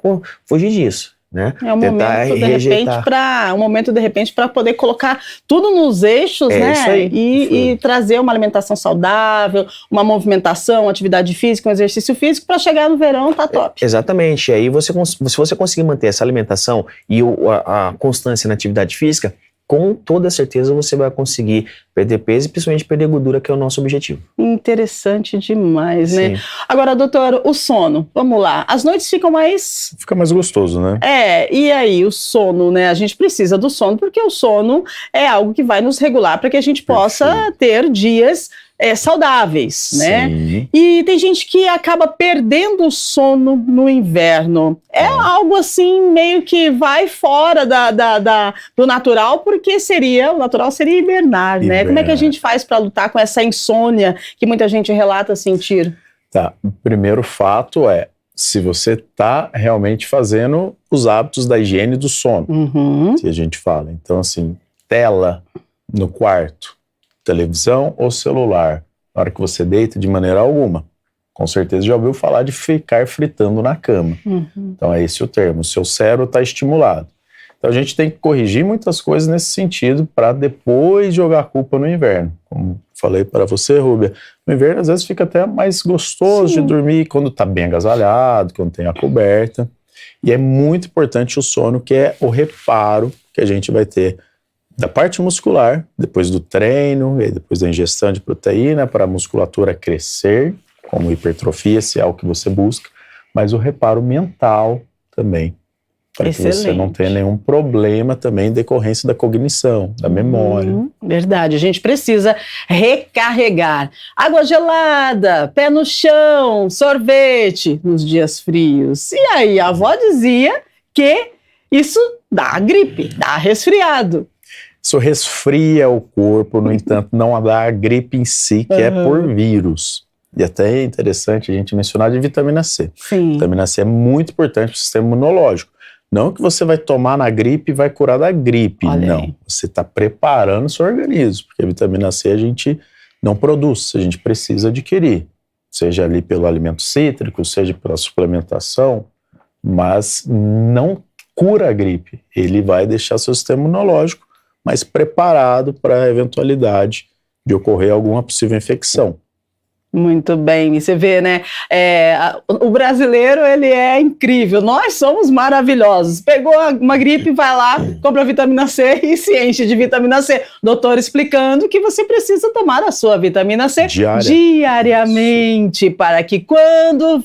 Speaker 3: fugir disso. Né?
Speaker 1: É um momento, de repente, para poder colocar tudo nos eixos, né?
Speaker 3: Isso aí,
Speaker 1: e trazer uma alimentação saudável, uma movimentação, atividade física, um exercício físico, para chegar no verão, tá top.
Speaker 3: Exatamente. E aí, se você conseguir manter essa alimentação e a constância na atividade física, com toda certeza você vai conseguir perder peso e principalmente perder gordura, que é o nosso objetivo.
Speaker 1: Interessante demais, né?
Speaker 3: Sim.
Speaker 1: Agora, doutor, o sono, vamos lá. As noites ficam mais...
Speaker 2: Fica mais gostoso, né?
Speaker 1: E aí o sono, né? A gente precisa do sono, porque o sono é algo que vai nos regular para que a gente possa ter dias saudáveis, né? E tem gente que acaba perdendo o sono no inverno. É algo assim, meio que vai fora do natural, porque o natural seria hibernar, né? Como é que a gente faz para lutar com essa insônia que muita gente relata sentir?
Speaker 2: Tá, o primeiro fato é, se você está realmente fazendo os hábitos da higiene do sono, que a gente fala. Então, assim, tela no quarto, televisão ou celular, na hora que você deita, de maneira alguma. Com certeza já ouviu falar de ficar fritando na cama. Então é esse o termo, o seu cérebro está estimulado. Então a gente tem que corrigir muitas coisas nesse sentido para depois jogar a culpa no inverno. Como falei para você, Rúbia, no inverno às vezes fica até mais gostoso de dormir quando está bem agasalhado, quando tem a coberta. E é muito importante o sono, que é o reparo que a gente vai ter da parte muscular, depois do treino e depois da ingestão de proteína para a musculatura crescer, como hipertrofia, se é o que você busca, mas o reparo mental também, para que você não tenha nenhum problema também em decorrência da cognição, da memória.
Speaker 1: Verdade, a gente precisa recarregar. Água gelada, pé no chão, sorvete nos dias frios. E aí, a avó dizia que isso dá gripe, dá resfriado.
Speaker 2: Isso resfria o corpo, no entanto, não dá a gripe em si, que é por vírus. E até é interessante a gente mencionar de vitamina C.
Speaker 1: Sim.
Speaker 2: Vitamina C é muito importante para o sistema imunológico. Não que você vai tomar na gripe e vai curar da gripe,
Speaker 1: Olha
Speaker 2: não.
Speaker 1: aí.
Speaker 2: Você está preparando o seu organismo, porque a vitamina C a gente não produz, a gente precisa adquirir. Seja ali pelo alimento cítrico, seja pela suplementação, mas não cura a gripe. Ele vai deixar seu sistema imunológico mais preparado para a eventualidade de ocorrer alguma possível infecção.
Speaker 1: Muito bem, e você vê, né, o brasileiro, ele é incrível, nós somos maravilhosos, pegou uma gripe, vai lá, compra vitamina C e se enche de vitamina C, doutor explicando que você precisa tomar a sua vitamina C diariamente, para que quando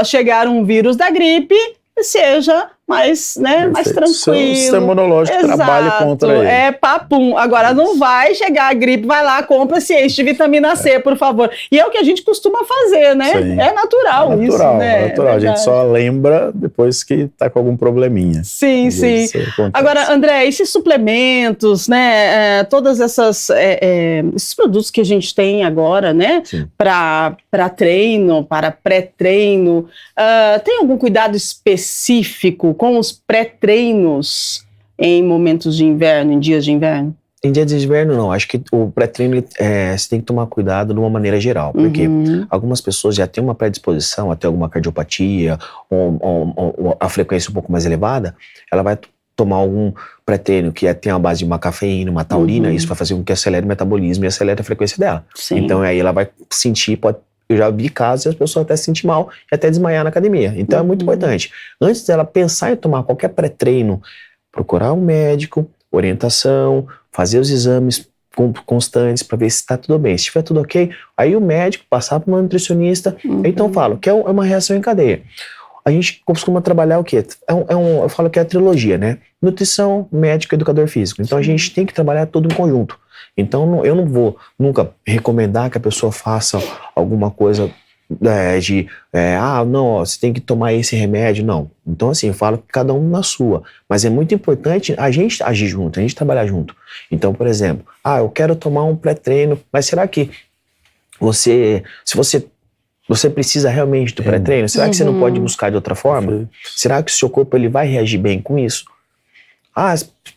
Speaker 1: chegar um vírus da gripe, seja mais, né, mais tranquilo.
Speaker 2: Seu sistema imunológico trabalha contra ele.
Speaker 1: É papum. Agora não vai chegar a gripe, vai lá, compra, se enche de vitamina C, por favor. E é o que a gente costuma fazer, né?
Speaker 2: Sim.
Speaker 1: É natural isso, né?
Speaker 2: É natural. A gente só lembra depois que tá com algum probleminha.
Speaker 1: Sim, sim. Agora, André, esses suplementos, né? Todas esses produtos que a gente tem agora, né? Para treino, para pré-treino, tem algum cuidado específico com os pré-treinos em momentos de inverno, em dias de inverno?
Speaker 3: Em dias de inverno, não. Acho que o pré-treino, você tem que tomar cuidado de uma maneira geral, porque algumas pessoas já têm uma predisposição a ter alguma cardiopatia, ou a frequência um pouco mais elevada, ela vai tomar algum pré-treino que tem a base de uma cafeína, uma taurina, isso vai fazer com que acelere o metabolismo e acelere a frequência dela.
Speaker 1: Sim.
Speaker 3: Então aí ela vai sentir, eu já vi casos e as pessoas até se sentem mal e até desmaiar na academia. Então é muito importante. Antes dela pensar em tomar qualquer pré-treino, procurar um médico, orientação, fazer os exames constantes para ver se está tudo bem. Se estiver tudo ok, aí o médico passar para uma nutricionista. Então eu falo que é uma reação em cadeia. A gente costuma trabalhar o quê? Eu falo que é a trilogia, né? Nutrição, médico e educador físico. Então a gente tem que trabalhar tudo em conjunto. Então eu não vou nunca recomendar que a pessoa faça alguma coisa não, você tem que tomar esse remédio, não. Então assim, eu falo que cada um na sua, mas é muito importante a gente agir junto, a gente trabalhar junto. Então, por exemplo, eu quero tomar um pré-treino, mas será que se você precisa realmente do pré-treino? Será que você não pode buscar de outra forma? Será que o seu corpo ele vai reagir bem com isso?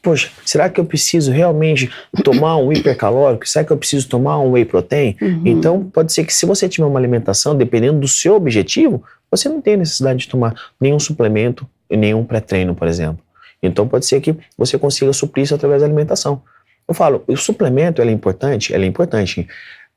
Speaker 3: Poxa, será que eu preciso realmente tomar um hipercalórico? Será que eu preciso tomar um whey protein? Então, pode ser que se você tiver uma alimentação, dependendo do seu objetivo, você não tem necessidade de tomar nenhum suplemento e nenhum pré-treino, por exemplo. Então, pode ser que você consiga suprir isso através da alimentação. Eu falo, o suplemento ele é importante,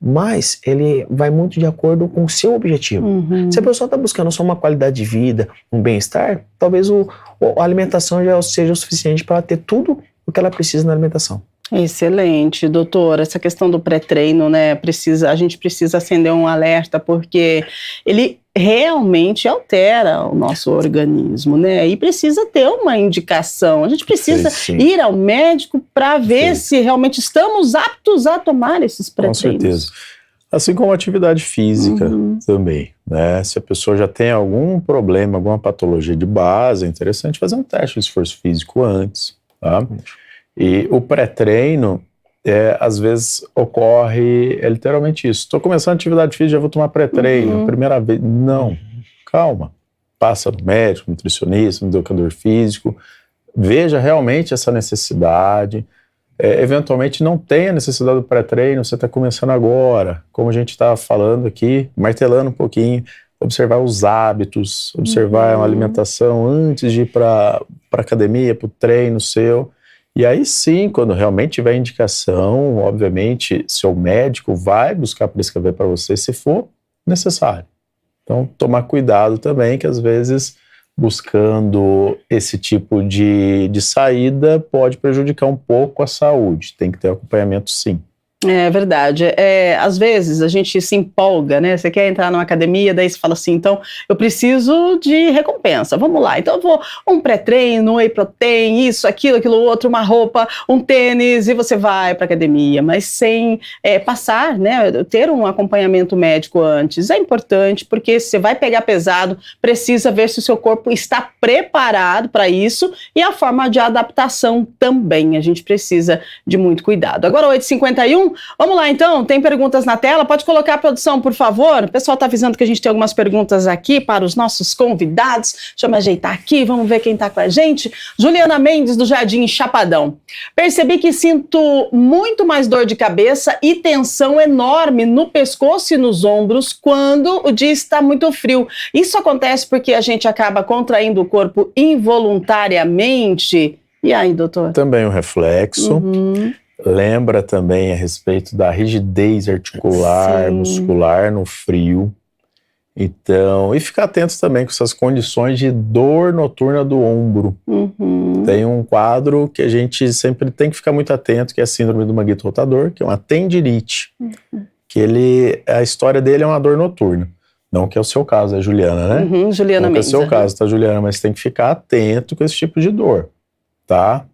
Speaker 3: mas ele vai muito de acordo com o seu objetivo. Se a pessoa está buscando só uma qualidade de vida, um bem-estar, talvez a alimentação já seja o suficiente para ela ter tudo o que ela precisa na alimentação.
Speaker 1: Excelente, doutor. Essa questão do pré-treino, né, a gente precisa acender um alerta, porque ele realmente altera o nosso organismo, né, e precisa ter uma indicação. A gente precisa ir ao médico para ver se realmente estamos aptos a tomar esses pré-treinos.
Speaker 2: Com certeza. Assim como a atividade física também, né, se a pessoa já tem algum problema, alguma patologia de base, é interessante fazer um teste de esforço físico antes, tá? E o pré-treino, às vezes, ocorre literalmente isso. Estou começando a atividade física, já vou tomar pré-treino, primeira vez. Não, calma. Passa no médico, nutricionista, no educador físico, veja realmente essa necessidade. Eventualmente não tem a necessidade do pré-treino, você está começando agora. Como a gente está falando aqui, martelando um pouquinho, observar os hábitos, observar a alimentação antes de ir para a academia, para o treino seu. E aí sim, quando realmente tiver indicação, obviamente, seu médico vai buscar prescrever para você se for necessário. Então, tomar cuidado também, que às vezes buscando esse tipo de saída pode prejudicar um pouco a saúde. Tem que ter acompanhamento sim.
Speaker 1: É verdade. Às vezes a gente se empolga, né? Você quer entrar numa academia, daí você fala assim, então eu preciso de recompensa, vamos lá. Então eu vou um pré-treino, um whey protein, isso, aquilo outro, uma roupa, um tênis, e você vai para academia, mas sem passar, né? Ter um acompanhamento médico antes é importante, porque se você vai pegar pesado, precisa ver se o seu corpo está preparado para isso e a forma de adaptação também. A gente precisa de muito cuidado. Agora 8h51, bom? Vamos lá, então. Tem perguntas na tela? Pode colocar a produção, por favor. O pessoal está avisando que a gente tem algumas perguntas aqui para os nossos convidados. Deixa eu me ajeitar aqui, vamos ver quem está com a gente. Juliana Mendes, do Jardim Chapadão. Percebi que sinto muito mais dor de cabeça e tensão enorme no pescoço e nos ombros quando o dia está muito frio. Isso acontece porque a gente acaba contraindo o corpo involuntariamente. E aí, doutor?
Speaker 2: Também o reflexo. Lembra também a respeito da rigidez articular, muscular no frio. Então, e ficar atento também com essas condições de dor noturna do ombro. Tem um quadro que a gente sempre tem que ficar muito atento, que é a síndrome do manguito rotador, que é uma tendinite. Que a história dele é uma dor noturna. Não que é o seu caso, é a Juliana, né?
Speaker 1: Juliana Mendes.
Speaker 2: Não que é o seu caso, tá, Juliana? Mas tem que ficar atento com esse tipo de dor, tá?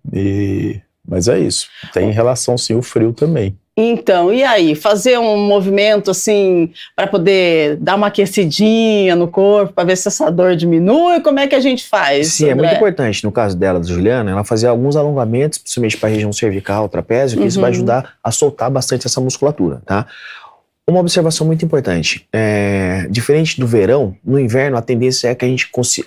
Speaker 2: Mas é isso. Tem relação, sim, o frio também.
Speaker 1: Então, e aí? Fazer um movimento, assim, para poder dar uma aquecidinha no corpo, para ver se essa dor diminui? Como é que a gente faz?
Speaker 3: Sim,
Speaker 1: André?
Speaker 3: é muito importante. No caso dela, da Juliana, ela fazia alguns alongamentos, principalmente para a região cervical, trapézio, que isso vai ajudar a soltar bastante essa musculatura, tá? Uma observação muito importante, diferente do verão, no inverno a tendência é que a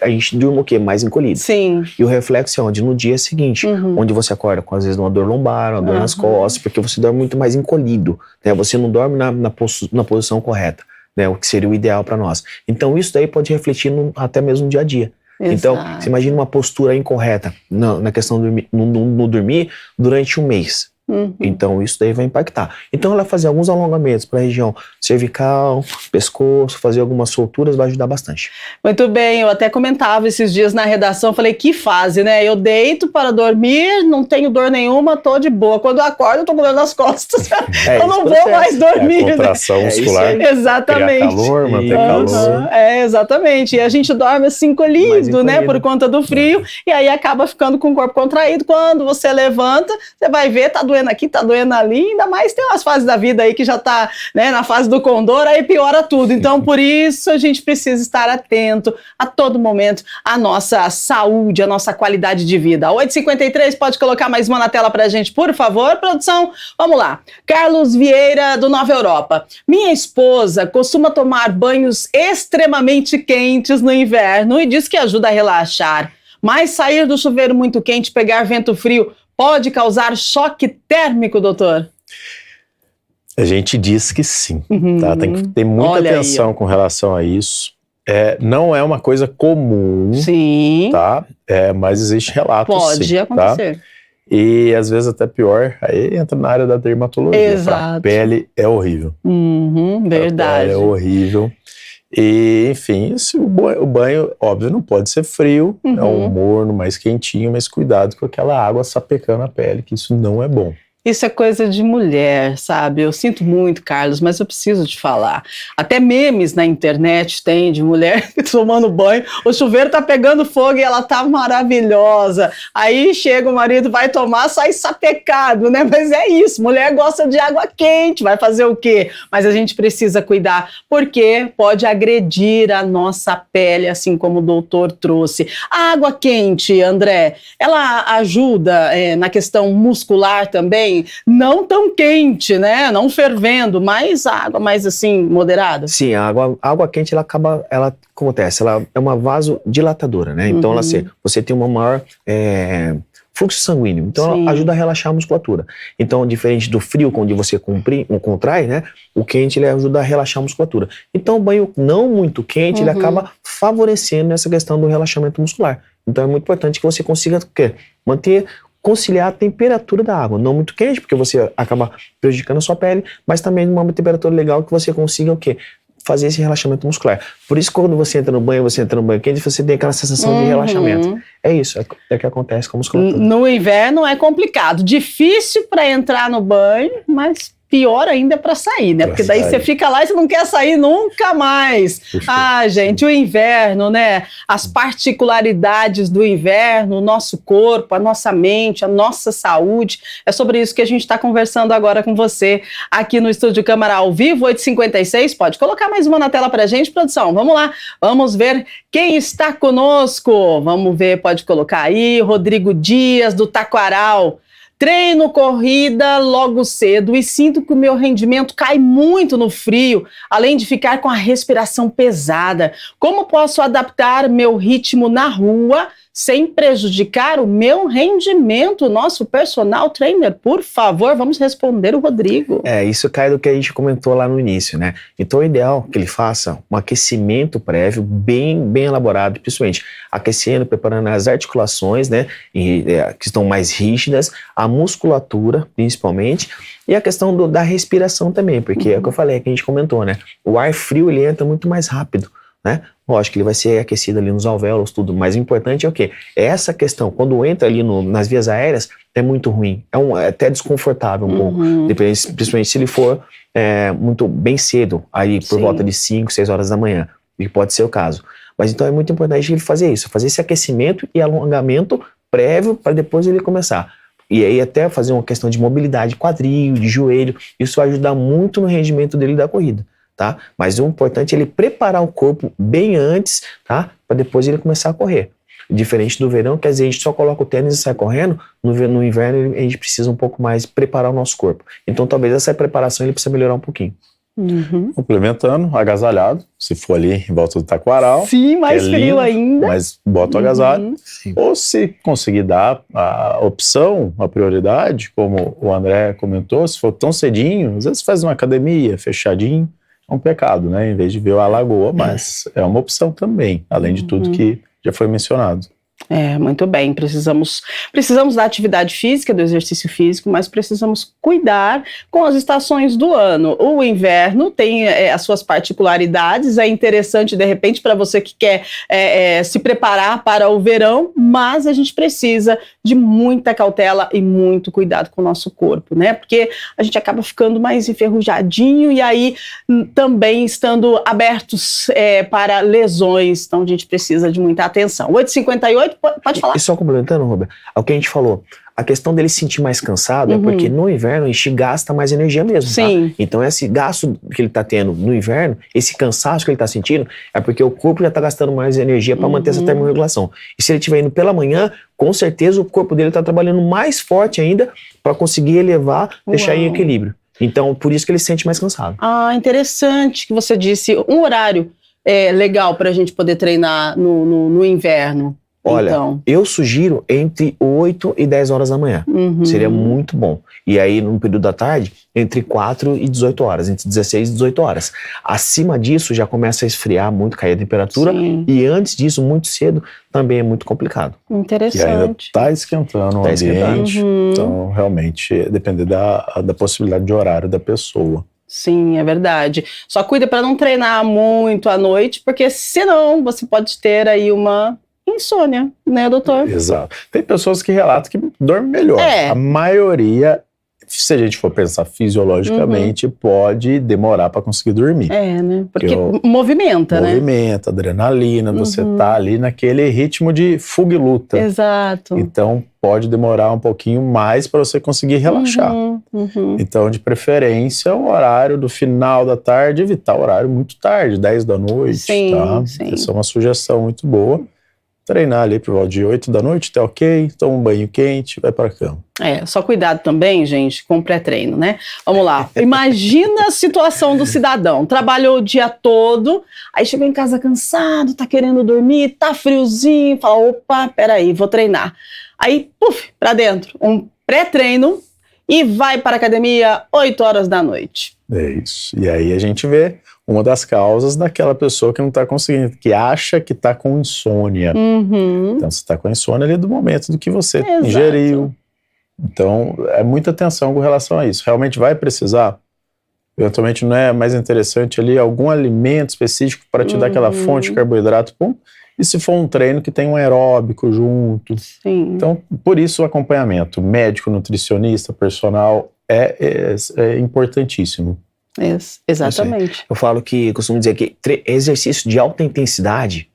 Speaker 3: gente durma o quê? Mais encolhido.
Speaker 1: Sim.
Speaker 3: E o reflexo é onde? No dia seguinte, onde você acorda com às vezes uma dor lombar, uma dor nas costas, porque você dorme muito mais encolhido, né? Você não dorme na posição correta, né? O que seria o ideal para nós. Então isso daí pode refletir até mesmo no dia a dia.
Speaker 1: Exato.
Speaker 3: Então, você imagina uma postura incorreta na questão no dormir durante um mês. Então isso daí vai impactar. Então ela fazer alguns alongamentos para a região cervical, pescoço, fazer algumas solturas vai ajudar bastante.
Speaker 1: Muito bem, eu até comentava esses dias na redação, falei, que fase, né? Eu deito para dormir, não tenho dor nenhuma, tô de boa. Quando eu acordo, eu tô com dor nas costas. Eu não vou mais dormir.
Speaker 2: É a contração muscular.
Speaker 1: Exatamente.
Speaker 2: Criar calor, manter calor.
Speaker 1: Exatamente. E a gente dorme assim encolhido, né? Por conta do frio. E aí acaba ficando com o corpo contraído. Quando você levanta, você vai ver, tá doendo aqui, tá doendo ali, ainda mais tem umas fases da vida aí que já tá, né, na fase do condor, aí piora tudo. Então, por isso, a gente precisa estar atento a todo momento à nossa saúde, à nossa qualidade de vida. 8h53, pode colocar mais uma na tela pra gente, por favor, produção? Vamos lá. Carlos Vieira, do Nova Europa. Minha esposa costuma tomar banhos extremamente quentes no inverno e diz que ajuda a relaxar. Mas sair do chuveiro muito quente, pegar vento frio, pode causar choque térmico, doutor?
Speaker 2: A gente diz que sim, tá? Tem que ter muita atenção com relação a isso. Não é uma coisa comum,
Speaker 1: sim,
Speaker 2: tá? Mas existe relatos,
Speaker 1: pode acontecer.
Speaker 2: Tá? E às vezes até pior, aí entra na área da dermatologia.
Speaker 1: Exato.
Speaker 2: A pele é horrível.
Speaker 1: Verdade.
Speaker 2: A pele é horrível. E, enfim, o banho, óbvio, não pode ser frio, é um morno mais quentinho, mas cuidado com aquela água sapecando a pele, que isso não é bom.
Speaker 1: Isso é coisa de mulher, sabe? Eu sinto muito, Carlos, mas eu preciso te falar. Até memes na internet tem de mulher tomando banho, o chuveiro tá pegando fogo e ela tá maravilhosa. Aí chega o marido, vai tomar, sai sapecado, né? Mas é isso, mulher gosta de água quente, vai fazer o quê? Mas a gente precisa cuidar, porque pode agredir a nossa pele, assim como o doutor trouxe. A água quente, André, ela ajuda na questão muscular também? Não tão quente, né? Não fervendo, mas a água mais assim, moderada.
Speaker 3: Sim, a água quente, ela acontece, ela é uma vasodilatadora, né? Então, você tem uma maior fluxo sanguíneo, então ela ajuda a relaxar a musculatura. Então, diferente do frio, onde você contrai, né? O quente, ele ajuda a relaxar a musculatura. Então, o banho não muito quente, ele acaba favorecendo essa questão do relaxamento muscular. Então, é muito importante que você consiga conciliar a temperatura da água, não muito quente, porque você acaba prejudicando a sua pele, mas também numa temperatura legal que você consiga o quê? Fazer esse relaxamento muscular. Por isso, quando você entra no banho quente, você tem aquela sensação de relaxamento. É isso, é o que acontece com a musculatura.
Speaker 1: No inverno é complicado, difícil para entrar no banho, mas pior ainda para sair, né? Porque daí você fica lá e você não quer sair nunca mais. Gente, o inverno, né? As particularidades do inverno, o nosso corpo, a nossa mente, a nossa saúde. É sobre isso que a gente está conversando agora com você aqui no Estúdio Câmara ao vivo, 8h56. Pode colocar mais uma na tela pra gente, produção. Vamos lá, vamos ver quem está conosco. Vamos ver, pode colocar aí, Rodrigo Dias, do Taquaral. Treino corrida logo cedo e sinto que o meu rendimento cai muito no frio, além de ficar com a respiração pesada. Como posso adaptar meu ritmo na rua sem prejudicar o meu rendimento? Nosso personal trainer, por favor, vamos responder o Rodrigo.
Speaker 3: Isso cai do que a gente comentou lá no início, né? Então, o ideal é que ele faça um aquecimento prévio bem elaborado, principalmente aquecendo, preparando as articulações, né? Que estão mais rígidas, a musculatura, principalmente, e a questão da respiração também, porque é o que eu falei, que a gente comentou, né? O ar frio, ele entra muito mais rápido, né? Lógico que ele vai ser aquecido ali nos alvéolos, tudo. Mas o importante é o quê? É essa questão. Quando entra ali nas vias aéreas, é muito ruim. É até desconfortável um pouco. Principalmente se ele for muito bem cedo, aí por volta de 5, 6 horas da manhã. Que pode ser o caso. Mas então é muito importante ele fazer isso. Fazer esse aquecimento e alongamento prévio para depois ele começar. E aí até fazer uma questão de mobilidade, quadril, de joelho. Isso vai ajudar muito no rendimento dele da corrida. Tá? Mas o importante é ele preparar o corpo bem antes, tá? Para depois ele começar a correr. Diferente do verão, quer dizer, a gente só coloca o tênis e sai correndo, no inverno a gente precisa um pouco mais preparar o nosso corpo. Então talvez essa preparação ele precisa melhorar um pouquinho.
Speaker 2: Complementando, agasalhado, se for ali em volta do taquaral.
Speaker 1: Sim, mais frio lindo, ainda.
Speaker 2: Mas bota o agasalho. Ou se conseguir dar a opção, a prioridade, como o André comentou, se for tão cedinho, às vezes faz uma academia fechadinho. É um pecado, né? Em vez de ver a lagoa, mas é uma opção também, além de tudo que já foi mencionado.
Speaker 1: Muito bem, precisamos da atividade física, do exercício físico, mas precisamos cuidar com as estações do ano. O inverno tem as suas particularidades, é interessante de repente para você que quer se preparar para o verão, mas a gente precisa de muita cautela e muito cuidado com o nosso corpo, né? Porque a gente acaba ficando mais enferrujadinho e aí também estando abertos para lesões, então a gente precisa de muita atenção. 8h58, pode falar.
Speaker 3: E só complementando, Robert, o que a gente falou, a questão dele se sentir mais cansado é porque no inverno a gente gasta mais energia mesmo,
Speaker 1: Sim.
Speaker 3: Tá? Então esse gasto que ele está tendo no inverno, esse cansaço que ele está sentindo, é porque o corpo já está gastando mais energia para manter essa termorregulação. E se ele estiver indo pela manhã, com certeza o corpo dele está trabalhando mais forte ainda para conseguir elevar, deixar em equilíbrio. Então, por isso que ele se sente mais cansado.
Speaker 1: Interessante que você disse um horário legal para a gente poder treinar no inverno.
Speaker 3: Olha,
Speaker 1: então,
Speaker 3: eu sugiro entre 8 e 10 horas da manhã. Seria muito bom. E aí, no período da tarde, entre 4 e 18 horas, entre 16 e 18 horas. Acima disso, já começa a esfriar muito, cair a temperatura.
Speaker 1: Sim.
Speaker 3: E antes disso, muito cedo, também é muito complicado.
Speaker 1: Interessante.
Speaker 2: E ainda está esquentando o ambiente. Então, realmente, depende da possibilidade de horário da pessoa.
Speaker 1: Sim, é verdade. Só cuida para não treinar muito à noite, porque senão você pode ter aí uma insônia, né, doutor?
Speaker 2: Exato. Tem pessoas que relatam que dormem melhor. A maioria, se a gente for pensar fisiologicamente, pode demorar para conseguir dormir.
Speaker 1: Né? Porque movimenta, né?
Speaker 2: Movimenta, adrenalina, você tá ali naquele ritmo de fuga e luta.
Speaker 1: Exato.
Speaker 2: Então, pode demorar um pouquinho mais para você conseguir relaxar. Então, de preferência, o horário do final da tarde, evitar o horário muito tarde, 10 da noite,
Speaker 1: sim,
Speaker 2: tá?
Speaker 1: Sim.
Speaker 2: Essa é uma sugestão muito boa. Treinar ali por volta de 8 da noite, tá ok, toma um banho quente, vai pra cama.
Speaker 1: Só cuidado também, gente, com o pré-treino, né? Vamos lá. Imagina a situação do cidadão. Trabalhou o dia todo, aí chegou em casa cansado, tá querendo dormir, tá friozinho, fala, opa, peraí, vou treinar. Aí, puf, pra dentro, um pré-treino e vai para a academia 8 horas da noite.
Speaker 2: É isso. E aí a gente vê uma das causas daquela pessoa que não está conseguindo, que acha que está com insônia. Então, você está com insônia ali do momento do que você ingeriu. Então, é muita atenção com relação a isso. Realmente vai precisar, eventualmente não é mais interessante ali algum alimento específico para te dar aquela fonte de carboidrato, e se for um treino que tem um aeróbico junto.
Speaker 1: Sim.
Speaker 2: Então, por isso o acompanhamento médico, nutricionista, personal é importantíssimo.
Speaker 1: Exatamente.
Speaker 3: Eu falo que, costumo dizer que exercício de alta intensidade,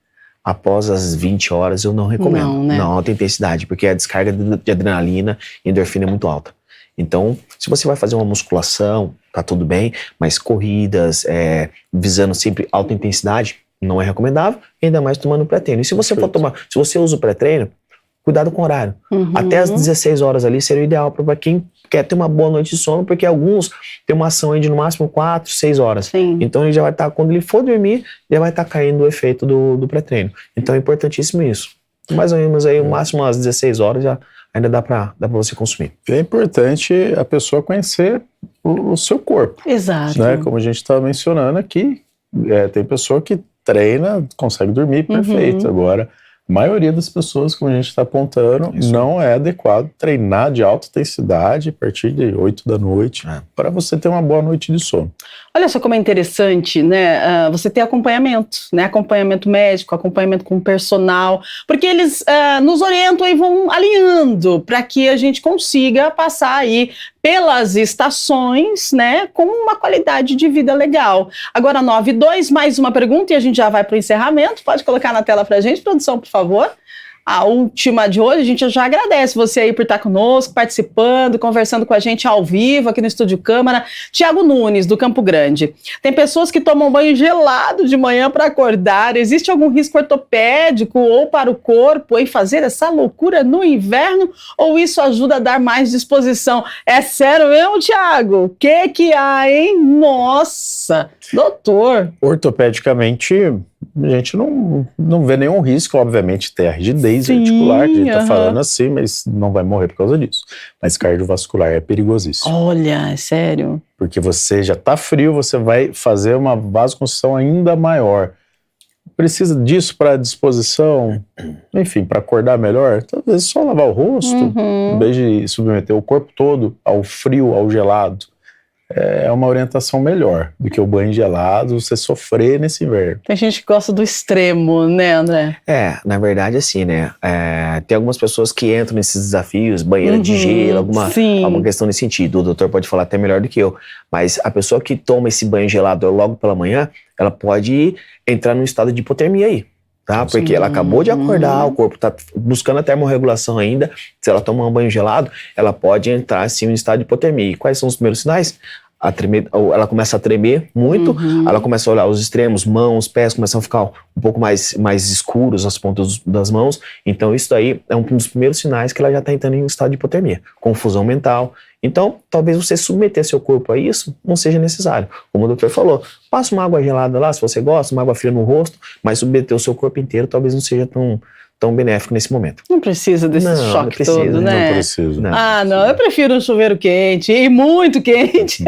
Speaker 3: após as 20 horas, eu não recomendo.
Speaker 1: Não, né?
Speaker 3: Não, alta intensidade, porque a descarga de adrenalina e endorfina é muito alta. Então, se você vai fazer uma musculação, tá tudo bem, mas corridas, visando sempre alta intensidade, não é recomendável, ainda mais tomando pré-treino. E se você for tomar, se você usa o pré-treino, cuidado com o horário.
Speaker 1: Uhum.
Speaker 3: Até as 16 horas ali seria o ideal para quem quer ter uma boa noite de sono, porque alguns têm uma ação aí de no máximo 4, 6 horas.
Speaker 1: Sim.
Speaker 3: Então ele já vai estar, quando ele for dormir, já vai estar caindo o efeito do pré-treino. Então é importantíssimo isso. Mais ou menos aí, o máximo às 16 horas já ainda dá para você consumir.
Speaker 2: É importante a pessoa conhecer o seu corpo.
Speaker 1: Exato.
Speaker 2: Né? Como a gente está mencionando aqui, tem pessoa que treina, consegue dormir perfeito. Agora, a maioria das pessoas, como a gente está apontando, não é adequado treinar de alta intensidade a partir de 8 da noite para você ter uma boa noite de sono.
Speaker 1: Olha só como é interessante, né? Você ter acompanhamento, né? Acompanhamento médico, acompanhamento com o personal, porque eles nos orientam e vão alinhando para que a gente consiga passar aí pelas estações, né? Com uma qualidade de vida legal. Agora, 9:02, mais uma pergunta e a gente já vai para o encerramento. Pode colocar na tela para a gente, produção, por favor. A última de hoje, a gente já agradece você aí por estar conosco, participando, conversando com a gente ao vivo aqui no Estúdio Câmara. Tiago Nunes, do Campo Grande. Tem pessoas que tomam banho gelado de manhã para acordar. Existe algum risco ortopédico ou para o corpo em fazer essa loucura no inverno? Ou isso ajuda a dar mais disposição? É sério mesmo, Tiago? O que há, hein? Nossa, doutor.
Speaker 2: Ortopedicamente, a gente não vê nenhum risco, obviamente, ter a rigidez articular, que a gente está falando assim, mas não vai morrer por causa disso. Mas cardiovascular é perigosíssimo.
Speaker 1: Olha, é sério?
Speaker 2: Porque você já está frio, você vai fazer uma vasoconstrição ainda maior. Precisa disso para disposição, enfim, para acordar melhor? Talvez só lavar o rosto, em vez de submeter o corpo todo ao frio, ao gelado. É uma orientação melhor do que o banho gelado, você sofrer nesse inverno.
Speaker 1: Tem gente que gosta do extremo, né, André?
Speaker 3: Na verdade, assim, né? Tem algumas pessoas que entram nesses desafios, banheira de gelo, alguma questão nesse sentido. O doutor pode falar até melhor do que eu. Mas a pessoa que toma esse banho gelado logo pela manhã, ela pode entrar num estado de hipotermia aí. Tá? Porque ela acabou de acordar, o corpo está buscando a termorregulação ainda. Se ela tomar um banho gelado, ela pode entrar assim em estado de hipotermia. E quais são os primeiros sinais? Ela começa a tremer muito, ela começa a olhar os extremos, mãos, pés, começam a ficar um pouco mais escuros as pontas das mãos. Então isso daí é um dos primeiros sinais que ela já está entrando em estado de hipotermia. Confusão mental. Então, talvez você submeter seu corpo a isso não seja necessário. Como o doutor falou, passa uma água gelada lá, se você gosta, uma água fria no rosto, mas submeter o seu corpo inteiro talvez não seja tão benéfico nesse momento.
Speaker 1: Não precisa desse choque todo, né?
Speaker 2: Não precisa.
Speaker 1: Não, eu prefiro um chuveiro quente, e muito quente.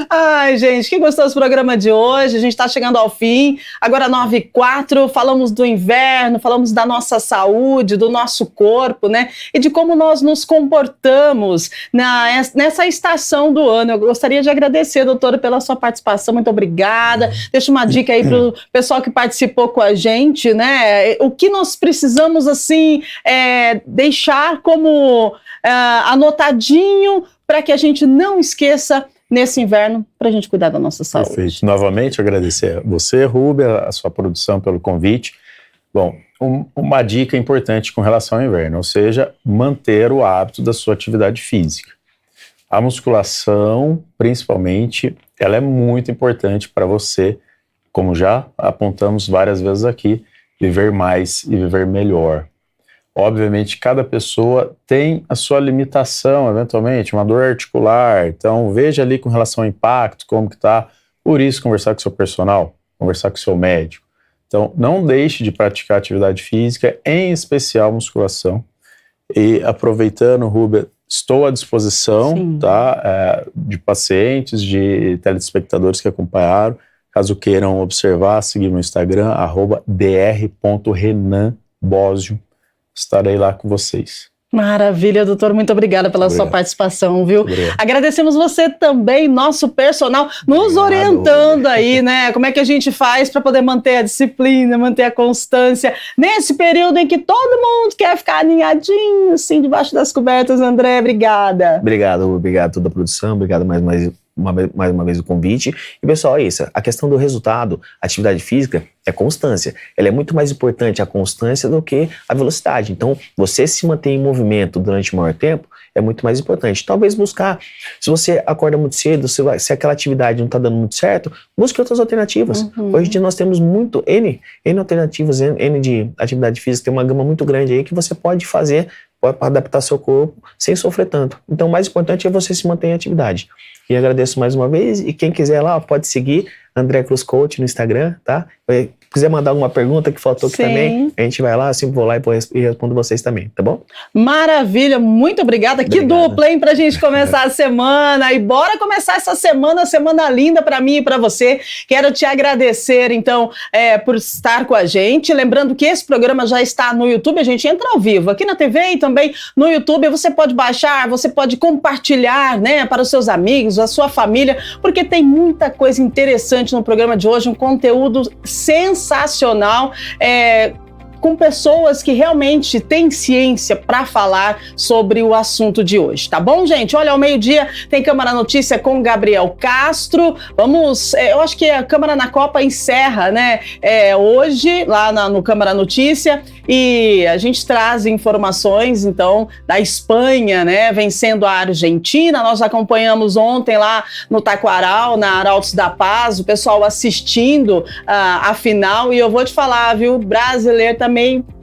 Speaker 1: Ai, gente, que gostoso o programa de hoje, a gente está chegando ao fim. Agora 9:04, falamos do inverno, falamos da nossa saúde, do nosso corpo, né? E de como nós nos comportamos nessa estação do ano. Eu gostaria de agradecer, doutora, pela sua participação, muito obrigada. Deixa uma dica aí para o pessoal que participou com a gente, né? O que nós precisamos, assim, deixar como anotadinho para que a gente não esqueça nesse inverno, para a gente cuidar da nossa saúde.
Speaker 2: Perfeito. Novamente, agradecer a você, Rúbia, a sua produção pelo convite. Bom, uma dica importante com relação ao inverno, ou seja, manter o hábito da sua atividade física. A musculação, principalmente, ela é muito importante para você, como já apontamos várias vezes aqui, viver mais e viver melhor. Obviamente, cada pessoa tem a sua limitação, eventualmente, uma dor articular. Então, veja ali com relação ao impacto, como que tá. Por isso, conversar com o seu personal, conversar com o seu médico. Então, não deixe de praticar atividade física, em especial musculação. E aproveitando, Rúbia, estou à disposição, tá, de pacientes, de telespectadores que acompanharam. Caso queiram observar, seguir no Instagram, @dr.renanbosio. Estarei lá com vocês.
Speaker 1: Maravilha, doutor. Muito obrigada pela sua participação, viu?
Speaker 2: Obrigado.
Speaker 1: Agradecemos você também, nosso personal, nos orientando aí, né? Como é que a gente faz para poder manter a disciplina, manter a constância nesse período em que todo mundo quer ficar aninhadinho, assim, debaixo das cobertas. André, obrigada.
Speaker 3: Obrigado a toda a produção, obrigado mais uma vez o convite. E pessoal, é isso, a questão do resultado, atividade física é constância. Ela é muito mais importante a constância do que a velocidade. Então, você se manter em movimento durante o maior tempo é muito mais importante. Talvez buscar, se você acorda muito cedo, se aquela atividade não está dando muito certo, busque outras alternativas. Hoje em dia nós temos N alternativas, N de atividade física, tem uma gama muito grande aí que você pode fazer para adaptar seu corpo sem sofrer tanto. Então o mais importante é você se manter em atividade. E agradeço mais uma vez, e quem quiser lá pode seguir André Cruz Coach no Instagram, tá? Se quiser mandar alguma pergunta que faltou aqui também, a gente vai lá, eu sempre vou lá e respondo vocês também, tá bom?
Speaker 1: Maravilha, muito obrigada. Que dupla, hein, pra gente começar a semana. E bora começar essa semana linda pra mim e pra você. Quero te agradecer, então, por estar com a gente. Lembrando que esse programa já está no YouTube, a gente entra ao vivo aqui na TV e também no YouTube. Você pode baixar, você pode compartilhar, né, para os seus amigos, a sua família, porque tem muita coisa interessante no programa de hoje, um conteúdo sensacional, com pessoas que realmente têm ciência para falar sobre o assunto de hoje, tá bom, gente? Olha, ao meio-dia tem Câmara Notícia com Gabriel Castro. Vamos, eu acho que a Câmara na Copa encerra, né, hoje, lá no Câmara Notícia, e a gente traz informações, então, da Espanha, né, vencendo a Argentina. Nós acompanhamos ontem lá no Taquaral, na Arautos da Paz, o pessoal assistindo a final, e eu vou te falar, viu, brasileiro também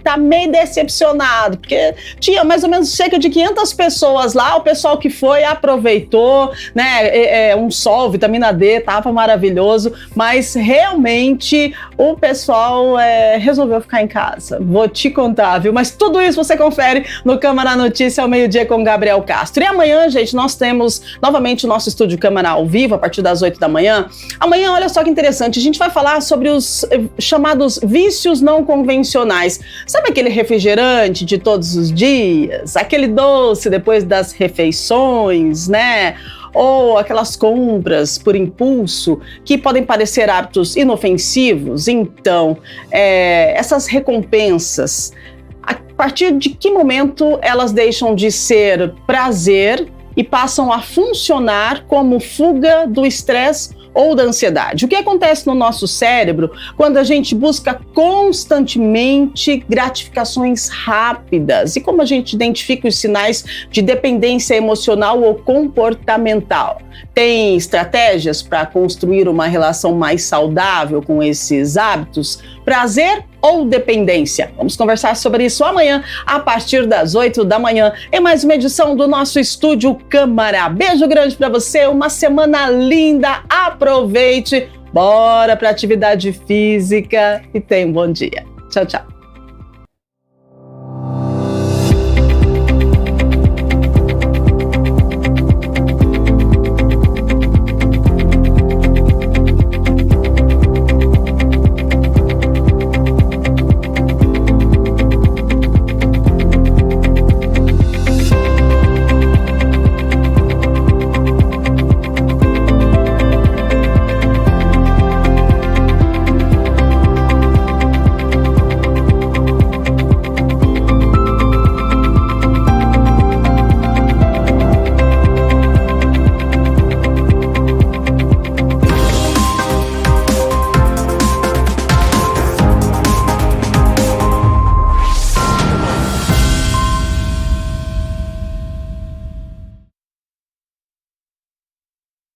Speaker 1: tá meio decepcionado, porque tinha mais ou menos cerca de 500 pessoas lá, o pessoal que foi aproveitou, né, um sol, vitamina D, tava maravilhoso, mas realmente o pessoal resolveu ficar em casa, vou te contar, viu, mas tudo isso você confere no Câmara Notícia ao meio-dia com Gabriel Castro. E amanhã, gente, nós temos novamente o nosso estúdio Câmara ao vivo, a partir das 8 da manhã. Amanhã, olha só que interessante, a gente vai falar sobre os chamados vícios não convencionais. Sabe aquele refrigerante de todos os dias? Aquele doce depois das refeições, né? Ou aquelas compras por impulso que podem parecer hábitos inofensivos? Então, essas recompensas, a partir de que momento elas deixam de ser prazer e passam a funcionar como fuga do estresse ou da ansiedade? O que acontece no nosso cérebro quando a gente busca constantemente gratificações rápidas? E como a gente identifica os sinais de dependência emocional ou comportamental? Tem estratégias para construir uma relação mais saudável com esses hábitos? Prazer ou dependência? Vamos conversar sobre isso amanhã, a partir das 8 da manhã, em mais uma edição do nosso Estúdio Câmara. Beijo grande para você, uma semana linda, aproveite, bora para atividade física e tenha um bom dia. Tchau, tchau.